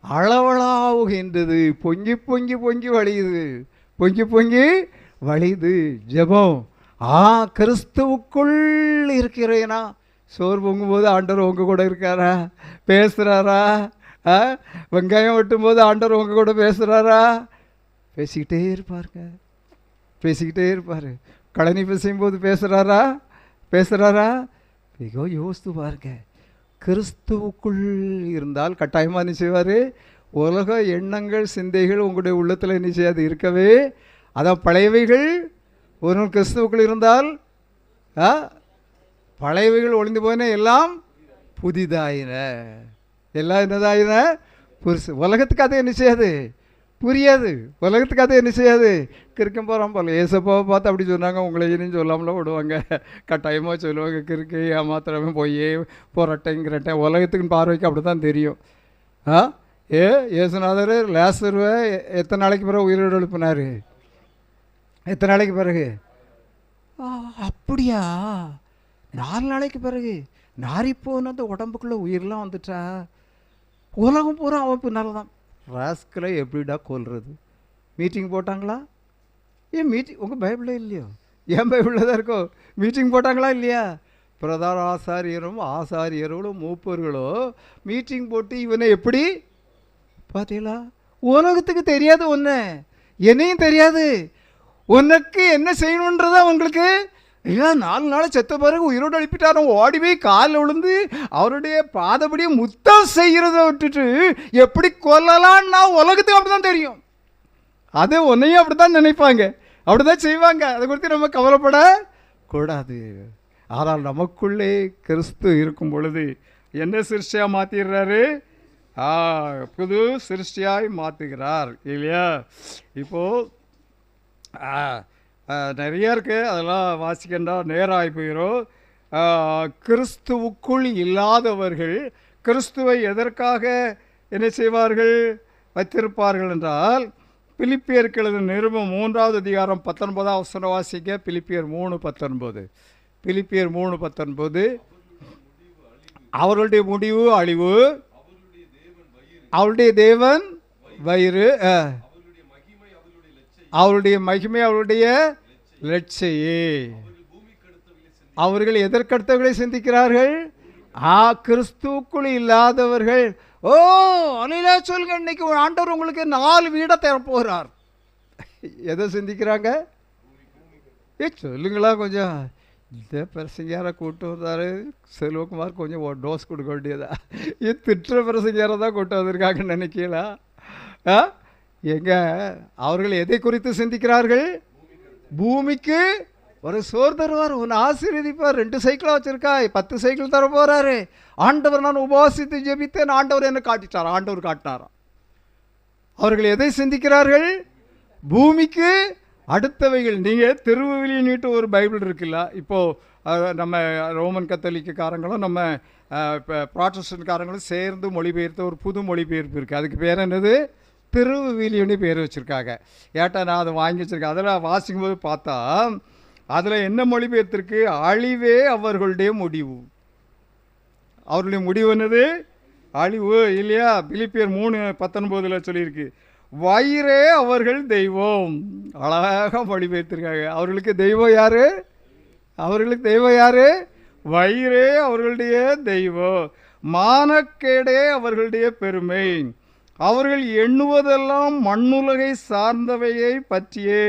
அளவலாவுகின்றது. பொங்கி பொங்கி பொங்கி வழியுது, பொங்கி பொங்கி வழியுது ஜெபம். கிறிஸ்துவுக்குள் இருக்கிறேனா? சோறு பொங்கும்போது ஆண்டவர் உங்கள் கூட இருக்காரா? பேசுகிறாரா? வெங்காயம் வெட்டும்போது ஆண்டவர் உங்கள் கூட பேசுகிறாரா? பேசிக்கிட்டே இருப்பாருங்க, பேசிக்கிட்டே இருப்பார். கழனி பிசையும் போது பேசுகிறாரா? பேசுகிறாரா? மிக யோசித்து பாருங்க. கிறிஸ்துவுக்குள் இருந்தால் கட்டாயமாக என்ன செய்வார்? உலக எண்ணங்கள் சிந்தைகள் உங்களுடைய உள்ளத்தில் என்ன செய்யாது? இருக்கவே. அதான் பழையவைகள் ஒரு கிறிஸ்துவுக்குள் இருந்தால் பழையவைகள் ஒளிந்து போயின, எல்லாம் புதிதாயின. எல்லாம் என்னதாயின? புதுசு. உலகத்துக்கு அதை என்ன செய்யாது? புரியாது. உலகத்துக்கு அதை என்ன செய்யாது? கிறுக்கம் போகிறான் போல. ஏசப்பாவை பார்த்து அப்படி சொன்னாங்க, உங்களை இனியும் சொல்லாமல விடுவாங்க, கட்டாயமாக சொல்லுவாங்க. கிறுக்கு ஏமாத்திரமே போய் போராட்டங்கிறட்ட உலகத்துக்குன்னு பார்வைக்கு அப்படி தான் தெரியும். ஏசுநாதர் லேசருவை எத்தனை நாளைக்கு பிறகு உயிரோடு எழுப்பினார்? எத்தனை நாளைக்கு பிறகு? அப்படியா? 4 நாளைக்கு பிறகு. நாரிப்போன அந்த உடம்புக்குள்ளே உயிரெலாம் வந்துட்டா உலகம் பூரா அவன் பின்னால் தான். ராஸ்களை எப்படிடா கொல்றது? மீட்டிங் போட்டாங்களா? ஏன் மீட்டிங் உங்கள் பைபிளில் இல்லையோ? என் பைபிளில் தான் இருக்கோ. மீட்டிங் போட்டாங்களா இல்லையா? பிரதான ஆசாரியர்களும் மூப்பர்களும் மீட்டிங் போட்டு இவனை எப்படி பார்த்தீங்களா? உலகத்துக்கு தெரியாது, ஒன்று என்னையும் தெரியாது. உனக்கு என்ன செய்யணுன்றதா உங்களுக்கு? ஐயா 4 நாள் செத்த பிறகு உயிரோடு எழுப்பிட்டாரும். ஓடி போய் காலில் விழுந்து அவருடைய பாதப்படியே முத்தம் செய்கிறத விட்டுட்டு எப்படி கொல்லலான்னா உலகத்துக்கு அப்படி தான் தெரியும். அது உன்னையும் அப்படி தான் நினைப்பாங்க, அப்படி தான் செய்வாங்க. அதை குறித்து நம்ம கவலைப்படக்கூடாது. ஆனால் நமக்குள்ளே கிறிஸ்து இருக்கும் பொழுது என்ன சிருஷ்டியாக மாற்றிடுறாரு? புது சிருஷ்டியாய் மாற்றுகிறார் இல்லையா? இப்போது நிறையா இருக்குது, அதெல்லாம் வாசிக்கின்றா நேராகி போயிடும். கிறிஸ்துவுக்குள் இல்லாதவர்கள் கிறிஸ்துவை எதற்காக என்ன செய்வார்கள்? வைத்திருப்பார்கள் என்றால், பிலிப்பியருக்கு எழுதின நிருபம் 3வது அதிகாரம் 19ஆம் வசனம் வாசிக்க. பிலிப்பியர் 3:19. பிலிப்பியர் 3:19. அவர்களுடைய முடிவு அழிவு, அவருடைய தேவன் வயிறு, அவருடைய மகிமை அவருடைய லட்சையே. அவர்கள் எதற்கடுத்தவர்களை சிந்திக்கிறார்கள்? கிறிஸ்துவுக்குள் இல்லாதவர்கள். அலையில சொல்லுங்க, இன்னைக்கு ஆண்டவர் உங்களுக்கு 4 வீடை தரப்போகிறார். எதை சிந்திக்கிறாங்க? சொல்லுங்களா கொஞ்சம். இந்த பிரசங்கியாரை கூட்டு வந்தார் செல்வகுமார், கொஞ்சம் டோஸ் கொடுக்க வேண்டியதா? இது திட்டுற பிரசங்கியாரை தான் கூட்டு வந்திருக்காங்கன்னு நினைக்கலா? எங்க அவர்கள் எதை குறித்து சிந்திக்கிறார்கள்? பூமிக்கு ஒரு சோர் தருவார், உன் ஆசீர்வதிப்பார். 2 சைக்கிளாக வச்சுருக்கா, 10 சைக்கிள் தர போகிறாரு. ஆண்டவர் நான் உபவாசித்து ஜெபித்தேன், ஆண்டவர் என்ன காட்டிட்டார், ஆண்டவர் காட்டினாராம். அவர்கள் எதை சிந்திக்கிறார்கள்? பூமிக்கு அடுத்தவைகள். நீங்கள் திருவிழின்னுட்டு ஒரு பைபிள் இருக்குல்ல, இப்போது நம்ம ரோமன் கத்தோலிக்காரங்களும் நம்ம ப்ராட்டஸ்டன்ட்காரங்களும் சேர்ந்து மொழிபெயர்த்து ஒரு புது மொழிபெயர்ப்பு இருக்குது. அதுக்கு பேர் என்னது? திருவிழின்னு பேர் வச்சுருக்காங்க. ஏட்டா நான் அதை வாங்கி வச்சுருக்கேன். அதில் வாசிக்கும்போது பார்த்தா அதில் என்ன மொழிபெயர்த்திருக்கு? அழிவே அவர்களுடைய முடிவு. அவர்களுடைய முடிவு என்னது? அழிவு இல்லையா? பிலிப்பியர் 3:19 சொல்லியிருக்கு. வயிறே அவர்கள் தெய்வம். அழகாக மொழிபெயர்த்திருக்காங்க. அவர்களுக்கு தெய்வம் யாரு? அவர்களுக்கு தெய்வம் யாரு? வயிறே அவர்களுடைய தெய்வம். மானக்கேடே அவர்களுடைய பெருமை. அவர்கள் எண்ணுவதெல்லாம் மண்ணுலகை சார்ந்தவையை பற்றியே,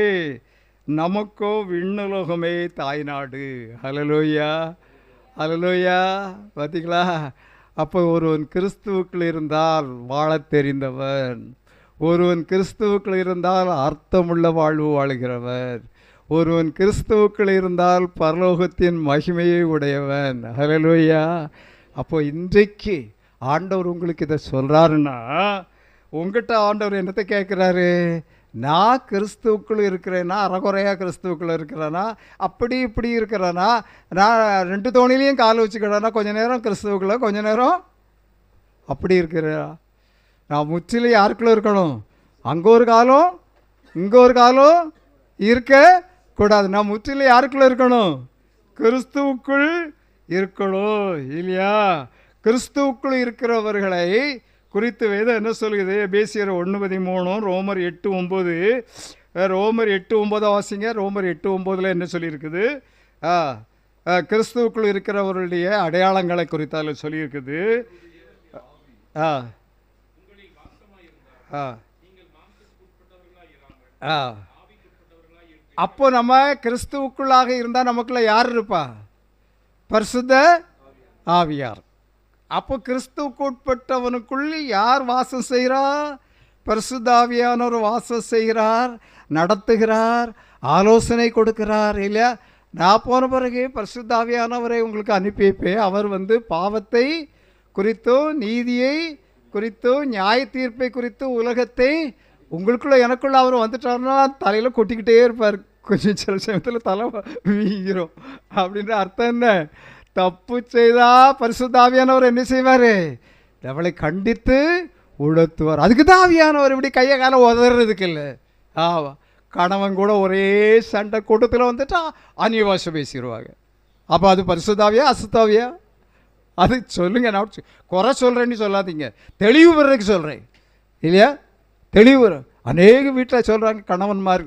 நமக்கோ விண்ணுலகமே தாய்நாடு. ஹல்லேலூயா, ஹல்லேலூயா. பார்த்தீங்களா? அப்போ ஒருவன் கிறிஸ்துவுக்குள் இருந்தால் வாழத் தெரிந்தவன், ஒருவன் கிறிஸ்துவுக்குள் இருந்தால் அர்த்தமுள்ள வாழ்வு வாழ்கிறவன், ஒருவன் கிறிஸ்துவுக்குள் இருந்தால் பரலோகத்தின் மகிமையை உடையவன். ஹல்லேலூயா. அப்போ இன்றைக்கு ஆண்டவர் உங்களுக்கு இதை சொல்கிறாருன்னா, உங்கள்கிட்ட ஆண்டவர் என்னத்தை கேட்குறாரு? நான் கிறிஸ்துவுக்குள் இருக்கிறேன்னா, அறகுறையாக கிறிஸ்துவுக்குள்ளே இருக்கிறேன்னா, அப்படி இப்படி இருக்கிறேன்னா, நான் 2 தோணிலையும் கால் வச்சுக்கிறேன்னா, கொஞ்ச நேரம் கிறிஸ்துவுக்குள்ளே, கொஞ்ச நேரம் அப்படி இருக்கிறா. நான் முற்றிலும் யாருக்குள்ளே இருக்கணும்? அங்கே ஒரு காலம் இங்கே ஒரு காலம் இருக்கக்கூடாது. நான் முற்றிலும் யாருக்குள்ளே இருக்கணும்? கிறிஸ்துவுக்குள் இருக்கணும் இல்லையா? கிறிஸ்துவுக்குள் இருக்கிறவர்களை குறித்து வேதம் என்ன சொல்லுது? எபேசியர் 1:13, ரோமர் 8:9. ரோமர் 8:9 வாசிங்க. ரோமர் 8:9 என்ன சொல்லியிருக்குது? கிறிஸ்துவுக்குள் இருக்கிறவர்களுடைய அடையாளங்களை குறித்தால சொல்லியிருக்குது. அப்போ நம்ம கிறிஸ்துவுக்குள்ளாக இருந்தால் நமக்குள்ள யார் இருப்பா? பரிசுத்த ஆவியார். அப்போ கிறிஸ்துவுக்கு உட்பட்டவனுக்குள் யார் வாசம் செய்கிறார்? பரிசுத்த ஆவியானவர் வாசம் செய்கிறார், நடத்துகிறார், ஆலோசனை கொடுக்கிறார் இல்லையா? நான் போன பிறகு பரிசுத்த ஆவியானவரை உங்களுக்கு அனுப்பி வைப்பேன். அவர் பாவத்தை குறித்தோ, நீதியை குறித்தோ, நியாய தீர்ப்பை குறித்தோ, உலகத்தை உங்களுக்குள்ள எனக்குள்ள அவர் வந்துட்டார்னா தலையில் கொட்டிக்கிட்டே இருப்பார். கொஞ்சம் சில சமயத்தில் தலை வீங்கிறோம். அப்படின்ற அர்த்தம் என்ன? தப்பு செய்தால் பரிசுத்த ஆவியானவர் என்ன செய்வார்? நம்மளை கண்டித்து உணர்த்துவார். அதுக்கு தான் ஆவியானவர் இப்படி கையை காலம் உதறதுக்கு இல்லை. கணவன் கூட ஒரே சண்டை கூட்டத்தில் வந்துட்டா அந்நிய பாஷை பேசிடுவாங்க. அப்போ அது பரிசுத்தாவியா அசுத்தாவியா? அது சொல்லுங்கள். நான் குறை சொல்கிறேன்னு சொல்லாதீங்க, தெளிவு வர்றதுக்கு சொல்கிறேன் இல்லையா? தெளிவு வரும். அநேக வீட்டில் சொல்கிறாங்க கணவன்மார்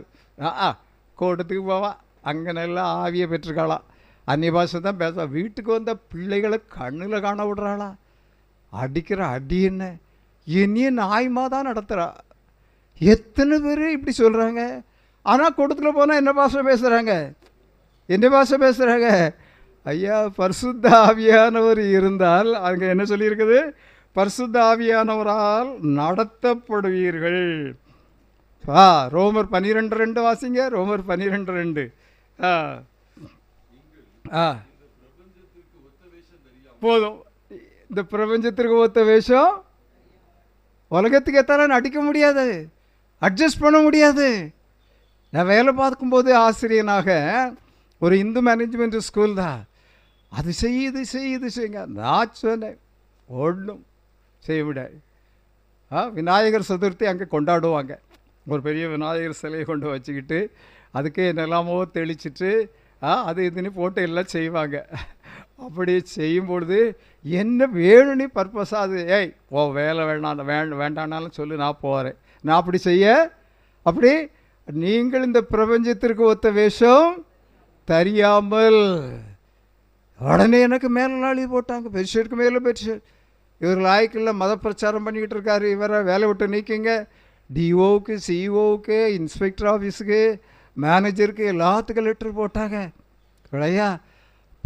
கூட்டத்துக்கு போவா, அங்கே நல்லா ஆவியை பெற்றுக்காளாம், அந்நிய பாஷை தான் பேச. வீட்டுக்கு வந்த பிள்ளைகளை கண்ணில் காண விடுறாளா? அடிக்கிற அடி என்ன? என்னையே நாய்மா தான் நடத்துகிறா. எத்தனை பேர் இப்படி சொல்கிறாங்க? ஆனால் கூட்டத்தில் போனால் என்ன பாஷை பேசுகிறாங்க? என்ன பாஷை பேசுகிறாங்க? ஐயா, பரிசுத்த ஆவியானவர் இருந்தால் அங்கே என்ன சொல்லியிருக்குது? பரிசுத்த ஆவியானவரால் நடத்தப்படுவீர்கள். ரோமர் 12:2 வாசிங்க. ரோமர் 12:2. போதும். இந்த பிரபஞ்சத்திற்கு ஒத்த வேஷம் உலகத்துக்கு எத்தால நடிக்க முடியாது, அட்ஜஸ்ட் பண்ண முடியாது. நான் வேலை பார்க்கும்போது ஆசிரியனாக ஒரு இந்து மேனேஜ்மெண்ட் ஸ்கூல் தான். அது செய் இது செய் இது செய்யுங்க. நான் சொன்னேன் ஒன்றும் செய்ய விடாது. விநாயகர் சதுர்த்தி அங்கே கொண்டாடுவாங்க. ஒரு பெரிய விநாயகர் சிலையை கொண்டு வச்சுக்கிட்டு அதுக்கு என்னெல்லாமோ தெளிச்சிட்டு அது இதுன்னு போட்டு எல்லாம் செய்வாங்க. அப்படி செய்யும்பொழுது என்ன வேணும்னு பர்பஸாக அது வேலை வேண்டானாலும் சொல்லு, நான் போகிறேன். நான் அப்படி செய்ய அப்படி நீங்கள் இந்த பிரபஞ்சத்திற்கு ஒத்த வேஷம் தெரியாமல் உடனே எனக்கு மேலே நாளி போட்டாங்க. பெட்ஷீட்டுக்கு மேலே பெட்ஷீட். இவர் லாய்க்கில் மத பிரச்சாரம் பண்ணிக்கிட்டு இருக்காரு, இவரை வேலை விட்டு நீக்கிங்க, டிஓவுக்கு, சிஇஓவுக்கு, இன்ஸ்பெக்டர் ஆஃபீஸுக்கு, மேனேஜருக்கு எல்லாத்துக்கும் லெட்ரு போட்டாங்க இல்லையா.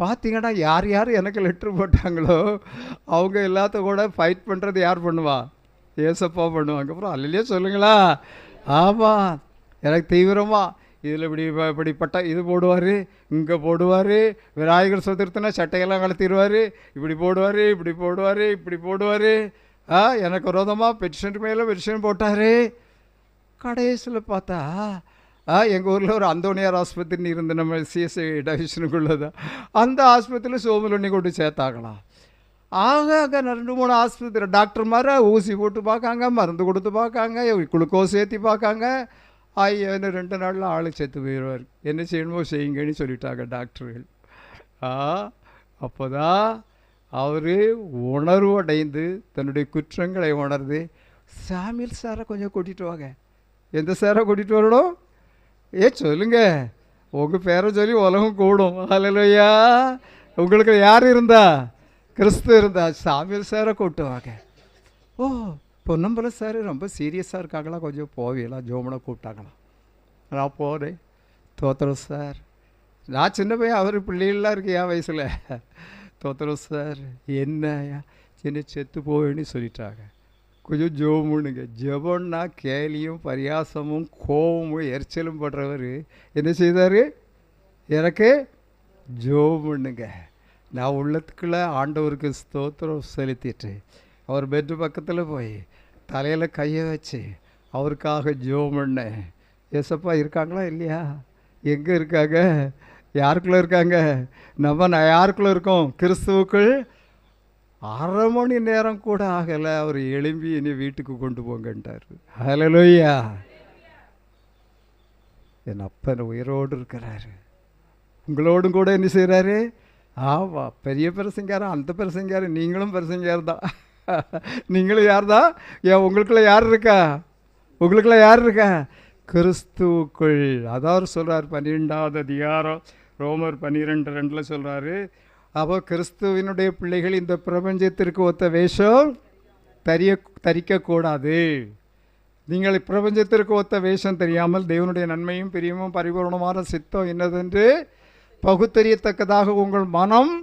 பார்த்தீங்கன்னா யார் யார் எனக்கு லெட்ரு போட்டாங்களோ அவங்க எல்லாத்த கூட ஃபைட் பண்ணுறது யார் பண்ணுவா? ஏசப்பா பண்ணுவாங்க. அப்புறம் அல்லையே சொல்லுங்களா? ஆமாம், எனக்கு தீவிரமாக இதில் இப்படிப்பட்ட இது போடுவார், இங்கே போடுவார், விநாயகர் சதுர்த்தினா சட்டையெல்லாம் கலத்திடுவார், இப்படி போடுவார், இப்படி போடுவார், இப்படி போடுவார். எனக்கு விரோதமாக பெட்டிஷன் மேலே பெட்டிஷன் போட்டார். கடைசியில் பார்த்தா எங்கள் ஊரில் ஒரு அந்தோனியார் ஆஸ்பத்திரின்னு இருந்து நம்ம சிஎஸ்ஐ டிவிஷனுக்குள்ளே தான், அந்த ஆஸ்பத்திரியில் சோமலண்ணி கொண்டு சேர்த்தாங்களாம். அங்கே 2-3 ஆஸ்பத்திரி டாக்டர் மாதிரி ஊசி போட்டு பார்க்காங்க, மருந்து கொடுத்து பார்க்காங்க, குளுக்கோஸ் ஏற்றி பார்க்காங்க. இன்னும் 2 நாளில் ஆள் செத்து போயிடுவார், என்ன செய்யணுமோ செய்யுங்கன்னு சொல்லிட்டாங்க டாக்டர்கள். அப்போ தான் அவர் உணர்வு அடைந்து தன்னுடைய குற்றங்களை உணர்ந்து, சாமியல் சாரை கொஞ்சம் கூட்டிகிட்டு வாங்க. எந்த சாரை கூட்டிகிட்டு வரணும்? சொல்லுங்க, உங்கள் பேரை சொல்லி உலகம் கூடும். ஹல்லேலூயா. உங்களுக்கு யார் இருந்தா? கிறிஸ்து இருந்தா. சாமியல் சாரை கூப்பிட்டு வாங்க. பொன்னம்பலம் சார் ரொம்ப சீரியஸாக இருக்காங்களா, கொஞ்சம் போவீங்களா? ஜோமனை கூப்பிட்டாங்களா? நான் போகிறேன். தோத்திரம் சார், நான் சின்ன பையன், அவர் பிள்ளைகள்லாம் இருக்கு என் வயசில். தோத்திரம் சார், என்ன சின்ன செத்து போவேன்னு சொல்லிட்டாங்க. கொஞ்சம் ஜோமுன்னுங்க. ஜெபம்னா கேலியும் பரியாசமும் கோபமும் எரிச்சலும் படுறவர் என்ன செய்தார்? எனக்கு ஜோமுன்னுங்க. நான் உள்ளத்துக்குள்ளே ஆண்டவருக்கு ஸ்தோத்திரம் செலுத்திட்டு அவர் பெட்டு பக்கத்தில் போய் தலையில் கையை வச்சு அவருக்காக ஜெபம் பண்ணேன். ஏசப்பா இருக்காங்களா இல்லையா? எங்கே இருக்காங்க? யாருக்குள்ளே இருக்காங்க? நம்ம யாருக்குள்ளே இருக்கோம்? கிறிஸ்துவுக்குள். 1/2 மணி நேரம் கூட ஆகலை, அவர் எழும்பி இனி வீட்டுக்கு கொண்டு போங்கன்றார். ஹல்லேலூயா. என் அப்பன் உயிரோடு இருக்கிறாரு, உங்களோடும் கூட என்ன செய்கிறாரு? பெரிய பிரசங்காரம், அந்த பிரசங்காரம், நீங்களும் பிரசங்காரம் தான். நீங்களும் யார் தான்? உங்களுக்குள்ள யார் இருக்கா? உங்களுக்குள்ள யார் இருக்கா? கிறிஸ்துவுக்குள். அதாவது சொல்கிறார் 12வது அதிகாரம் ரோமர் 12:2 சொல்கிறாரு. அப்போ கிறிஸ்துவினுடைய பிள்ளைகள் இந்த பிரபஞ்சத்திற்கு ஒத்த வேஷம் தரிக்கக்கூடாது. நீங்கள் பிரபஞ்சத்திற்கு ஒத்த வேஷம் தெரியாமல் தேவனுடைய நன்மையும் பிரியமும் பரிபூர்ணமான சித்தம் என்னதென்று பகுத்தறியத்தக்கதாக உங்கள் மனம்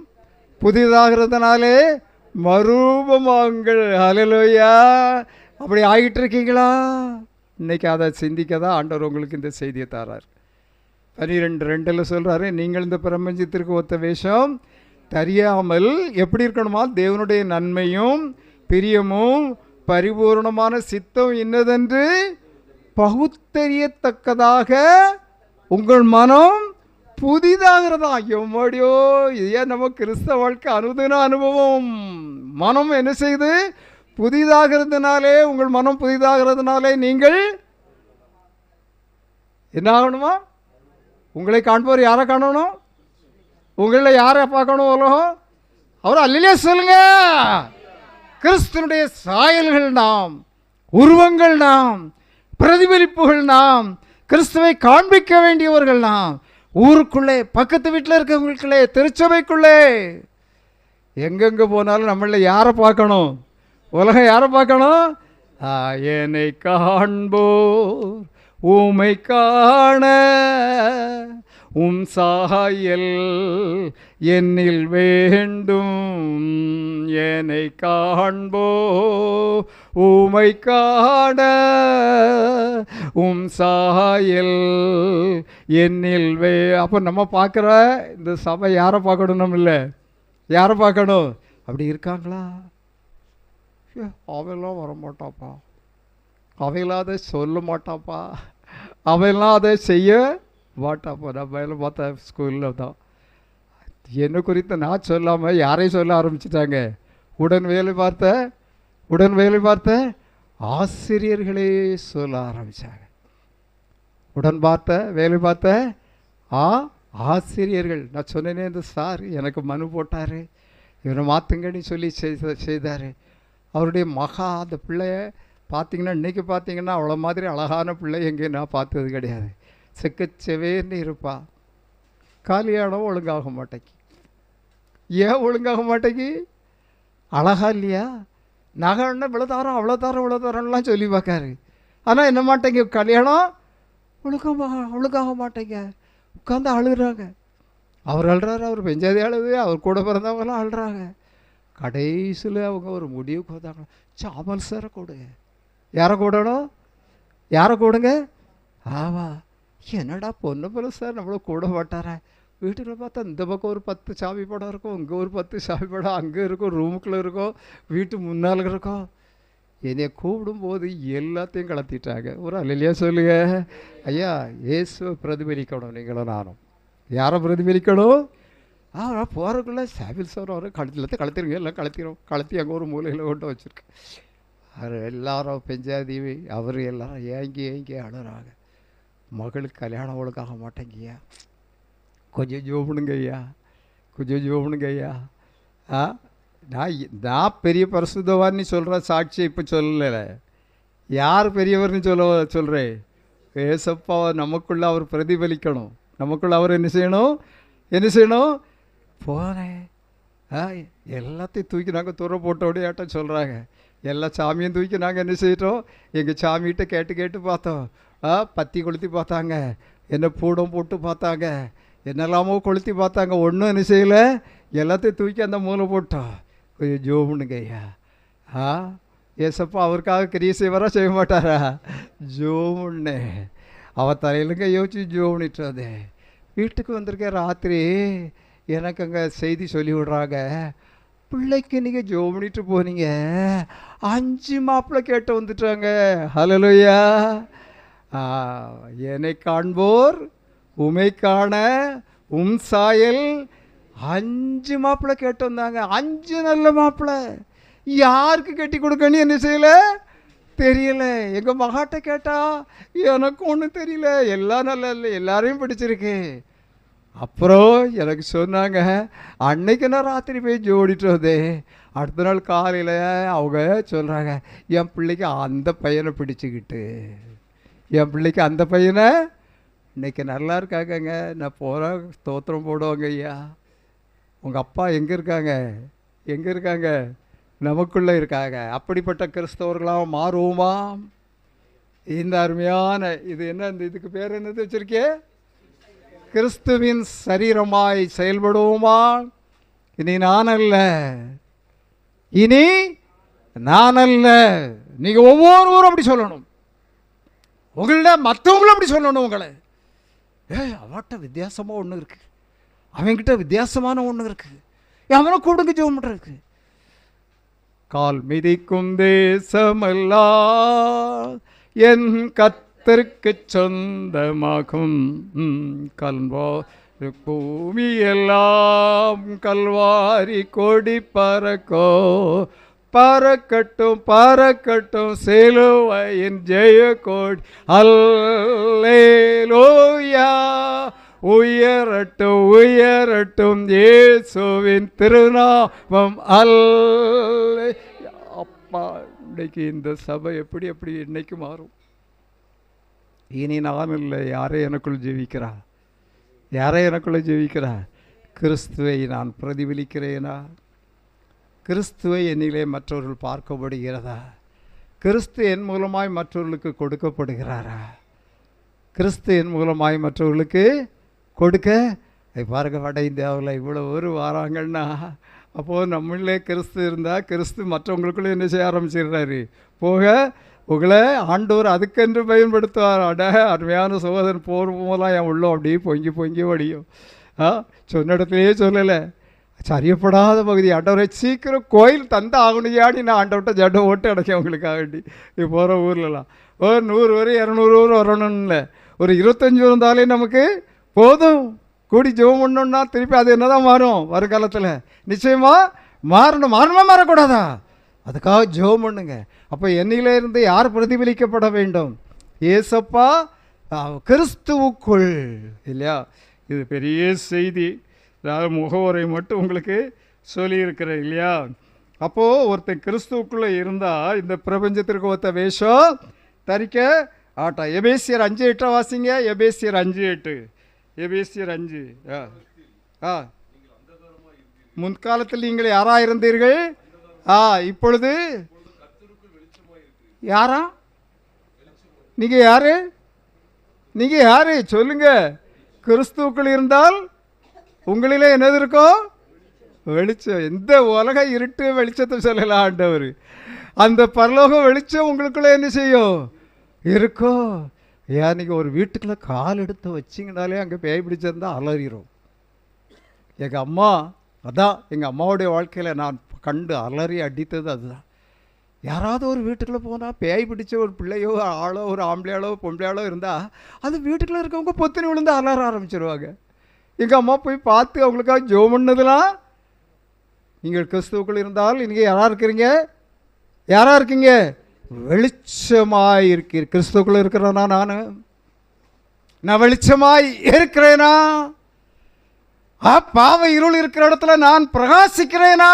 புதிதாகிறதுனாலே மறுரூபமாகுங்கள். ஹல்லேலூயா. அப்படி ஆகிட்டு இருக்கீங்களா? இன்னைக்கு அதை சிந்திக்க தான் ஆண்டவர் உங்களுக்கு இந்த செய்தியை தரார். 12:2 சொல்கிறாரு, நீங்கள் இந்த பிரபஞ்சத்திற்கு ஒத்த வேஷம் தெரியாமல் எப்படி இருக்கணுமா? தேவனுடைய நன்மையும் பிரியமும் பரிபூர்ணமான சித்தம் இன்னதென்று பகுத்தறியத்தக்கதாக உங்கள் மனம் புதிதாகிறதா? எம்மடியோ, ஏன் நம்ம கிறிஸ்தவ வாழ்க்கை அனுதின அனுபவம். மனம் என்ன செய்யுது? புதிதாகிறதுனாலே, உங்கள் மனம் புதிதாகிறதுனாலே நீங்கள் என்ன ஆகணுமா? உங்களை காண்பவர் யாரை காணணும்? உங்களில் யாரை பார்க்கணும்? உலகம் அவர் அல்லையே சொல்லுங்க. கிறிஸ்துனுடைய சாயல்கள் நாம், உருவங்கள் நாம், பிரதிபலிப்புகள் நாம், கிறிஸ்துவை காண்பிக்க வேண்டியவர்கள் நாம். ஊருக்குள்ளே, பக்கத்து வீட்டில் இருக்கவங்களுக்குள்ளே, திருச்சபைக்குள்ளே, எங்கெங்கே போனாலும் நம்மள யாரை பார்க்கணும்? உலகம் யாரை பார்க்கணும்? என்னை காண்போர் உமை காண உம் சாயல் என்னில் வேண்டும். என்னை காண்போ உமை காண உம் சாயல் என்னில் அப்போ நம்ம பார்க்குற இந்த சபை யாரை பார்க்கணும்? நம்ம இல்லை, யாரை பார்க்கணும்? அப்படி இருக்காங்களா? அவையெல்லாம் வரமாட்டாப்பா, அவையெல்லாம் அதை சொல்ல மாட்டாப்பா, அவையெல்லாம் அதை செய்ய மாட்டாப்பா. நம்ம எல்லாம் பார்த்தா ஸ்கூலில் தான் என்ன குறித்து நான் சொல்லாமல் யாரையும் சொல்ல ஆரம்பிச்சிட்டாங்க. உடன் வேலை பார்த்த ஆசிரியர்களே சொல்ல ஆரம்பித்தாங்க. உடன் வேலை பார்த்த ஆசிரியர்கள். நான் சொன்னேனே, இந்த சார் எனக்கு மனு போட்டார், இவனை மாற்றுங்கன்னு சொல்லி செய்தார். அவருடைய மகா அந்த பிள்ளைய பார்த்திங்கன்னா, இன்றைக்கி பார்த்திங்கன்னா அவ்வளோ மாதிரி அழகான பிள்ளை எங்கேயும் நான் பார்த்தது கிடையாது. செக்கச்செவேன்னு இருப்பா. கல்யாணம் ஒழுங்காக மாட்டேங்கி. ஏன் ஒழுங்காக மாட்டேங்கி? அழகா இல்லையா? நகைன்னா இவ்வளோ தாரம், அவ்வளோ தாரம், இவ்வளோ தாரம்லாம் சொல்லி பார்க்காரு. ஆனால் என்ன மாட்டேங்க, கல்யாணம் ஒழுங்காக மாட்டேங்க, உட்காந்து அழுகுறாங்க. அவர் அழுறாரு, அவர் பெஞ்சாதி அழுது, அவர் கூட பிறந்தவங்களாம் அழுறாங்க. கடைசியில் அவங்க ஒரு முடிவுக்கு வந்தாங்க, சாமல் சாரை கொடுங்க. யாரை கூடணும்? யாரை கூடுங்க? ஆவா, என்னடா பொண்ணு போல சார் நம்மள கூட மாட்டாரா? வீட்டில் பார்த்தா இந்த பக்கம் ஒரு 10 சாமி படம் இருக்கும், இங்கே ஒரு 10 சாமி படம், அங்கே இருக்கும், ரூமுக்குள்ளே இருக்கும், வீட்டு முன்னால் இருக்கும். என்னைய கூப்பிடும்போது எல்லாத்தையும் கலத்திட்டாங்க. ஒரு அல்லையா சொல்லுங்க. ஐயா, இயேசுவை பிரதிபலிக்கணும் நீங்களும் நானும். யாரை பிரதிபலிக்கணும்? போகிறக்குள்ளே சாபில் சார் வரும், கழுத்தில் கழுத்திருங்க, எல்லாம் கழுத்தி அங்கே ஒரு மூலையில் கொண்டு வச்சுருக்கு. அவர் எல்லாரும் பெஞ்சாதி அவர் எல்லாரும் ஏங்கி அழுறாங்க. மகளுக்கு கல்யாணம் ஒழுங்காக மாட்டேங்கய்யா, கொஞ்சம் ஜோபனுங்க ஐயா, கொஞ்சம் ஜோபனுங்க ஐயா. நான் பெரிய பரிசுத்தவான்னு சொல்கிற சாட்சி இப்போ சொல்லலை. யார் பெரியவர்னு சொல்கிறேன்? ஏசப்பா நமக்குள்ள அவர் பிரதிபலிக்கணும். நமக்குள்ள அவர் என்ன செய்யணும்? போனேன் எல்லாத்தையும் தூக்கி நாங்கள் தூர போட்டோடையாட்டம் சொல்கிறாங்க. எல்லா சாமியும் தூக்கி நாங்கள் என்ன செய்யிட்டோம், எங்கள் சாமிகிட்ட கேட்டு பார்த்தோம். பத்தி கொளுத்தி பார்த்தாங்க, என்ன பூடம் போட்டு பார்த்தாங்க, என்னெல்லாமோ கொளுத்தி பார்த்தாங்க, ஒன்றும் என்ன செய்யலை. எல்லாத்தையும் தூக்கி அந்த மூளை போட்டோம். கொஞ்சம் ஜோமுனுங்க ஐயா. ஏசப்பா அவருக்காக கிரியை செய்வாரா, செய்ய மாட்டாரா? ஜோமுன்னு அவள் தலையிலுங்க யோசிச்சு ஜோமுனிட்டு அது வீட்டுக்கு வந்திருக்கேன். ராத்திரி எனக்கு அங்கே செய்தி சொல்லி விடுறாங்க, பிள்ளைக்கு நீங்கள் ஜோமுனிட்டு போனீங்க, 5 மாப்பிள்ளை கேட்டு வந்துட்டாங்க. ஹல்லேலூயா. என்னை காண்போர் உமை காண உம் சாயல். 5 மாப்பிள்ளை கேட்டு வந்தாங்க. 5 நல்ல மாப்பிள்ளை. யாருக்கு கட்டி கொடுக்கன்னு என்ன செய்யல தெரியல. எங்கள் மகாட்ட கேட்டா எனக்கு ஒன்றும் தெரியல, எல்லாம் நல்லா இல்லை, எல்லாரையும் பிடிச்சிருக்கு. அப்புறம் எனக்கு சொன்னாங்க, அன்னைக்கு நான் ராத்திரி போய் ஜோடிட்டு வந்தேன். அடுத்த நாள் காலையில் அவங்க சொல்கிறாங்க, என் பிள்ளைக்கு அந்த பையனை பிடிச்சிக்கிட்டு, என் பிள்ளைக்கு அந்த பையனை இன்றைக்கி நல்லா இருக்காங்கங்க. நான் போகிறேன், ஸ்தோத்திரம் போடுவாங்க. ஐயா, உங்கள் அப்பா எங்கே இருக்காங்க? நமக்குள்ளே இருக்காங்க. அப்படிப்பட்ட கிறிஸ்தவர்களாக மாறுவோமா? இந்த அருமையான இது என்ன, இந்த இதுக்கு பேர் என்னது வச்சுருக்கே, கிறிஸ்துவின் சரீரமாய் செயல்படுவோமா? இனி நான் அல்ல, நீங்கள் ஒவ்வொருவரும் அப்படி சொல்லணும். உங்கள மற்றவங்களும் அப்படி சொல்லணும். உங்களை அவட்ட வித்தியாசமாக ஒன்று இருக்குது, அவன்கிட்ட வித்தியாசமான ஒன்று இருக்குது, அவனை கூடுங்க ஜெபம் பண்ணுறதுக்கு. கால் மிதிக்கும் தேசமெல்லாம் என் கர்த்தருக்கு சொந்தமாகும், பூமி எல்லாம் கல்வாரி கொடி பறக்கட்டும் சிலுவையின் ஜெய கொடி. அல்லேலூயா. உயரட்டும் இயேசுவின் திருநாமம். அப்பா, இன்னைக்கு இந்த சபை எப்படி இன்னைக்கு மாறும்? இனி நான் இல்லை, யாரை எனக்குள் ஜீவிக்கிறா? கிறிஸ்துவை நான் பிரதிபலிக்கிறேனா? கிறிஸ்துவை என்னிலே மற்றவர்கள் பார்க்கப்படுகிறதா? கிறிஸ்து என் மூலமாய் மற்றவர்களுக்கு கொடுக்கப்படுகிறாரா? கிறிஸ்து என் மூலமாய் மற்றவர்களுக்கு கொடுக்க பாருங்க. வட இந்தியாவில் இவ்வளோ ஒரு வாராங்கன்னா, அப்போது நம்மளே கிறிஸ்து இருந்தால் கிறிஸ்து மற்றவங்களுக்குள்ளே என்ன செய்ய ஆரம்பிச்சிடுறாரு, உங்களை ஆண்டவர் அதுக்கென்று பயன்படுத்துவார். அருமையான சகோதரன் போர் மூலம் என் உள்ளம் அப்படியே பொங்கி வடியும். சொன்ன இடத்துலையே சொல்லலை, சரியப்படாத பகுதி ஆண்டவரை சீக்கிரம் கோயில் தந்த ஆகணுயாடி நான் ஆண்டவர்கிட்ட ஜட்டை ஓட்டு அடைக்க உங்களுக்காக வேண்டி. இப்போ போகிற ஊர்லலாம் ஒரு 100 வரை 200 வரை வரணும்னு இல்லை, ஒரு 25 வந்தாலே நமக்கு போதும். கூடி ஜெபம் பண்ணோன்னா திருப்பி அது என்ன தான் மாறும் வருங்காலத்தில்? நிச்சயமாக மாறக்கூடாதா? அதுக்காக ஜெபம் பண்ணுங்க. அப்போ என்னிலிருந்து யார் பிரதிபலிக்கப்பட வேண்டும்? ஏசப்பா கிறிஸ்துவுக்குள் இல்லையா? இது பெரிய செய்தி. அதாவது முகவரை மட்டும் உங்களுக்கு சொல்லியிருக்கிறேன் இல்லையா? அப்போது ஒருத்தன் கிறிஸ்துவுக்குள்ளே இருந்தால் இந்த பிரபஞ்சத்திற்கு ஒருத்த வேஷம் தரிக்க ஆட்டா. எபேசியர் 5:8 வாசிங்க. எபேசியர் 5:8. எபேசியர் 5. முன்காலத்தில் நீங்கள் யாராக இருந்தீர்கள்? இப்பொழுது யாரா? நீங்கள் யாரு? நீங்கள் யாரு சொல்லுங்க. கிறிஸ்துவுக்குள் இருந்தால் உங்களிலே என்னது இருக்கும்? வெளிச்சம். எந்த உலக இருட்டு வெளிச்சத்தை சொல்லலாம் ஆண்டவர். அந்த பரலோக வெளிச்சம் உங்களுக்குள்ளே என்ன செய்யும்? இருக்கும். ஏன் நீங்கள் ஒரு வீட்டுக்குள்ளே கால் எடுத்து வச்சிங்கனாலே அங்கே பேய் பிடிச்சிருந்தா அலறிடும். எங்கள் அம்மா அதான், எங்கள் அம்மாவுடைய வாழ்க்கையில் நான் கண்டு அலறி அடித்தது அதுதான். யாராவது ஒரு வீட்டுக்குள்ளே போனால் பேய் பிடிச்ச ஒரு பிள்ளையோ ஆளோ ஒரு ஆம்பளையாளோ பொம்பளையாளோ இருந்தால் அது வீட்டுக்குள்ளே இருக்கவங்க பொத்துனி விழுந்து அலற ஆரம்பிச்சிருவாங்க. எங்கள் அம்மா போய் பார்த்து அவங்களுக்காக ஜெபம் பண்ணதுலாம், நீங்கள் கிறிஸ்துவுக்குள் இருந்தால் நீங்கள் யாராக இருக்கிறீங்க? யாராக இருக்கீங்க? வெளிச்சமாய் இருக்கிற. கிறிஸ்துவுக்குள்ள இருக்கிறேனா? நான் வெளிச்சமாய் இருக்கிறேனா? பாவ இருள் இருக்கிற இடத்துல நான் பிரகாசிக்கிறேனா?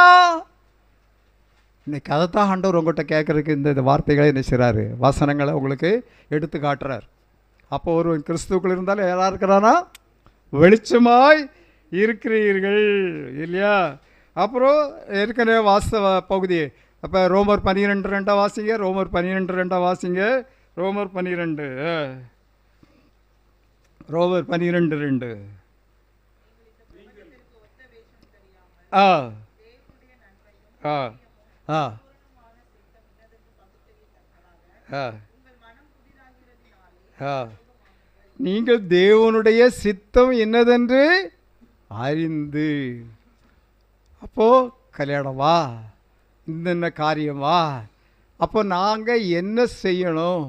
இன்னைக்கு அதைத்தான் ஆண்டவர் உங்கள்கிட்ட கேட்கறதுக்கு இந்த வார்த்தைகளை என்ன செய்கிறாரு, வசனங்களை உங்களுக்கு எடுத்து காட்டுறார். அப்போ ஒரு கிறிஸ்துவுக்குள் இருந்தாலும் யாராக இருக்கிறானா? வெளிச்சமாய் இருக்கிறீர்கள் இல்லையா? அப்புறம் ஏற்கனவே வாஸ்தவ பகுதி. அப்போ ரோமர் 12:2 வாசிங்க. ரோமர் 12:2 வாசிங்க. ரோமர் 12 ரோமர் 12:2. ஆ ஆ ஆ ஆ ஆ நீங்கள் தேவனுடைய சித்தம் என்னதென்று அறிந்து. அப்போது கல்யாணமா, இந்த காரியமா, அப்போ நாங்கள் என்ன செய்யணும்?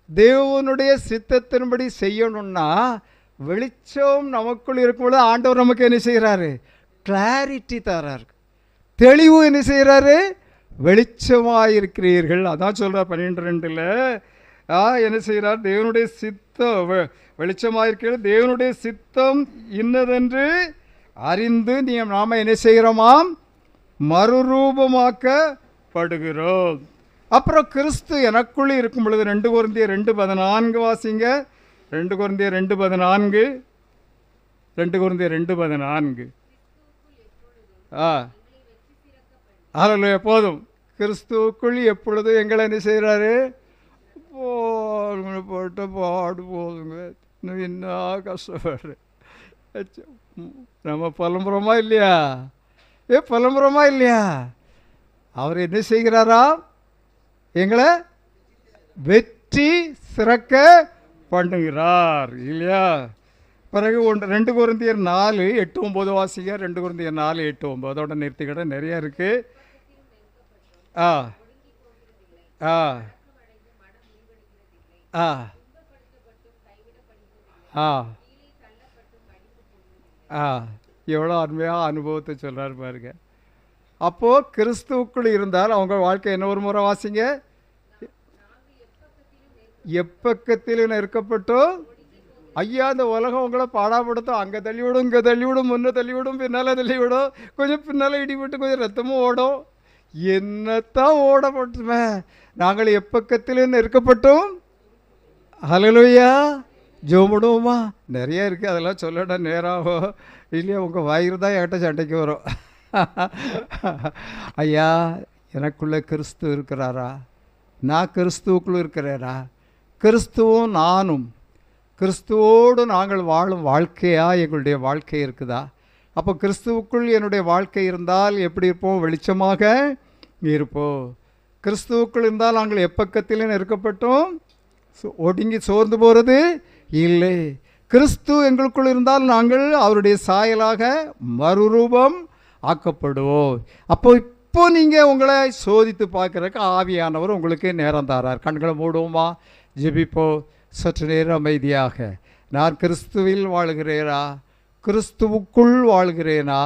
தேவனுடைய சித்தத்தின்படி செய்யணும்னா வெளிச்சம் நமக்குள் இருக்கும்போது ஆண்டவர் நமக்கு என்ன செய்கிறாரு? கிளாரிட்டி தராரு, தெளிவு என்ன செய்கிறாரு? வெளிச்சமாக இருக்கிறீர்கள். அதான் சொல்கிறார் 12:2. என்ன செய்கிறார்? தேவனுடைய சித்தம் வெளிச்சமாக இருக்கிறது. தேவனுடைய சித்தம் இன்னதென்று அறிந்து நாம் என்ன செய்கிறோமாம்? மறுரூபமாக்கப்படுகிறோம். அப்புறம் கிறிஸ்து எனக்குள்ளே இருக்கும் பொழுது 2 கொரிந்தியர் 2:14 வாசிங்க. 2 கொரிந்தியர் 2:14. 2 கொரிந்தியர் 2:14. ஹல்லேலூயா. போதும். கிறிஸ்துவுக்குள் எப்பொழுது எங்களை என்ன செய்கிறாரு? போட்டு பாடு போதுங்க. இன்னும் என்ன கஷ்டப்படுற. நம்ம புலம்புறோமா இல்லையா? புலம்புறோமா இல்லையா? அவர் என்ன செய்கிறாரா? எங்களை வெற்றி சிறக்க பண்ணுகிறார் இல்லையா? பிறகு 2 கொரிந்தியர் 4:8-9 வாசிங்க. 2 கொரிந்தியர் 4:8-9. அதோட நிறுத்திக்கிட்ட நிறைய இருக்கு. ஆ ஆ ஆ ஆ ஆ எவ்வளோ அருமையாக அனுபவத்தை சொல்கிறார் பாருங்க. அப்போது கிறிஸ்துவுக்குள் இருந்தால் அவங்க வாழ்க்கை என்ன? ஒரு முறை வாசிங்க. எப்பக்கத்திலும் இருக்கப்பட்டோம். ஐயா, இந்த உலகம் உங்களை பாடாப்படுத்தும். அங்கே தள்ளிவிடும், இங்கே தள்ளிவிடும், முன்னே தள்ளிவிடும், பின்னால் தள்ளிவிடும், கொஞ்சம் பின்னால் இடிபட்டு கொஞ்சம் ரத்தமும் ஓடும். என்னத்தான் ஓடப்பட்டுமே, நாங்கள் எப்பக்கத்திலும் இருக்கப்பட்டோம். ஹல்லேலூயா. ஜோமுடுவோமா? நிறைய இருக்குது, அதெல்லாம் சொல்லடா நேராகும் இல்லையா? உங்கள் வாயிறு தான் என்கிட்ட சண்டைக்கு வரும். ஐயா, எனக்குள்ளே கிறிஸ்து இருக்கிறாரா? நான் கிறிஸ்துவுக்குள்ளே இருக்கிறேனா? கிறிஸ்துவும் நானும் கிறிஸ்துவோடு நாங்கள் வாழும் வாழ்க்கையாக எங்களுடைய வாழ்க்கை இருக்குதா? அப்போ கிறிஸ்துவுக்குள் என்னுடைய வாழ்க்கை இருந்தால் எப்படி இருப்போம்? வெளிச்சமாக இருப்போம். கிறிஸ்துவுக்குள் இருந்தால் நாங்கள் எப்பக்கத்திலும் இருக்கப்பட்டோம், ஒடுங்கி சோர்ந்து போகிறது இல்லை. கிறிஸ்து எங்களுக்குள் இருந்தால் நாங்கள் அவருடைய சாயலாக மறுரூபம் ஆக்கப்படுவோம். இப்போ நீங்கள் உங்களை சோதித்து பார்க்குறதுக்கு ஆவியானவர் உங்களுக்கு நேரம் தாரார். கண்களை மூடுவோமா? ஜெபிப்போ. சற்று நேரம் அமைதியாக. நான் கிறிஸ்துவில் வாழ்கிறேனா? கிறிஸ்துவுக்குள் வாழ்கிறேனா?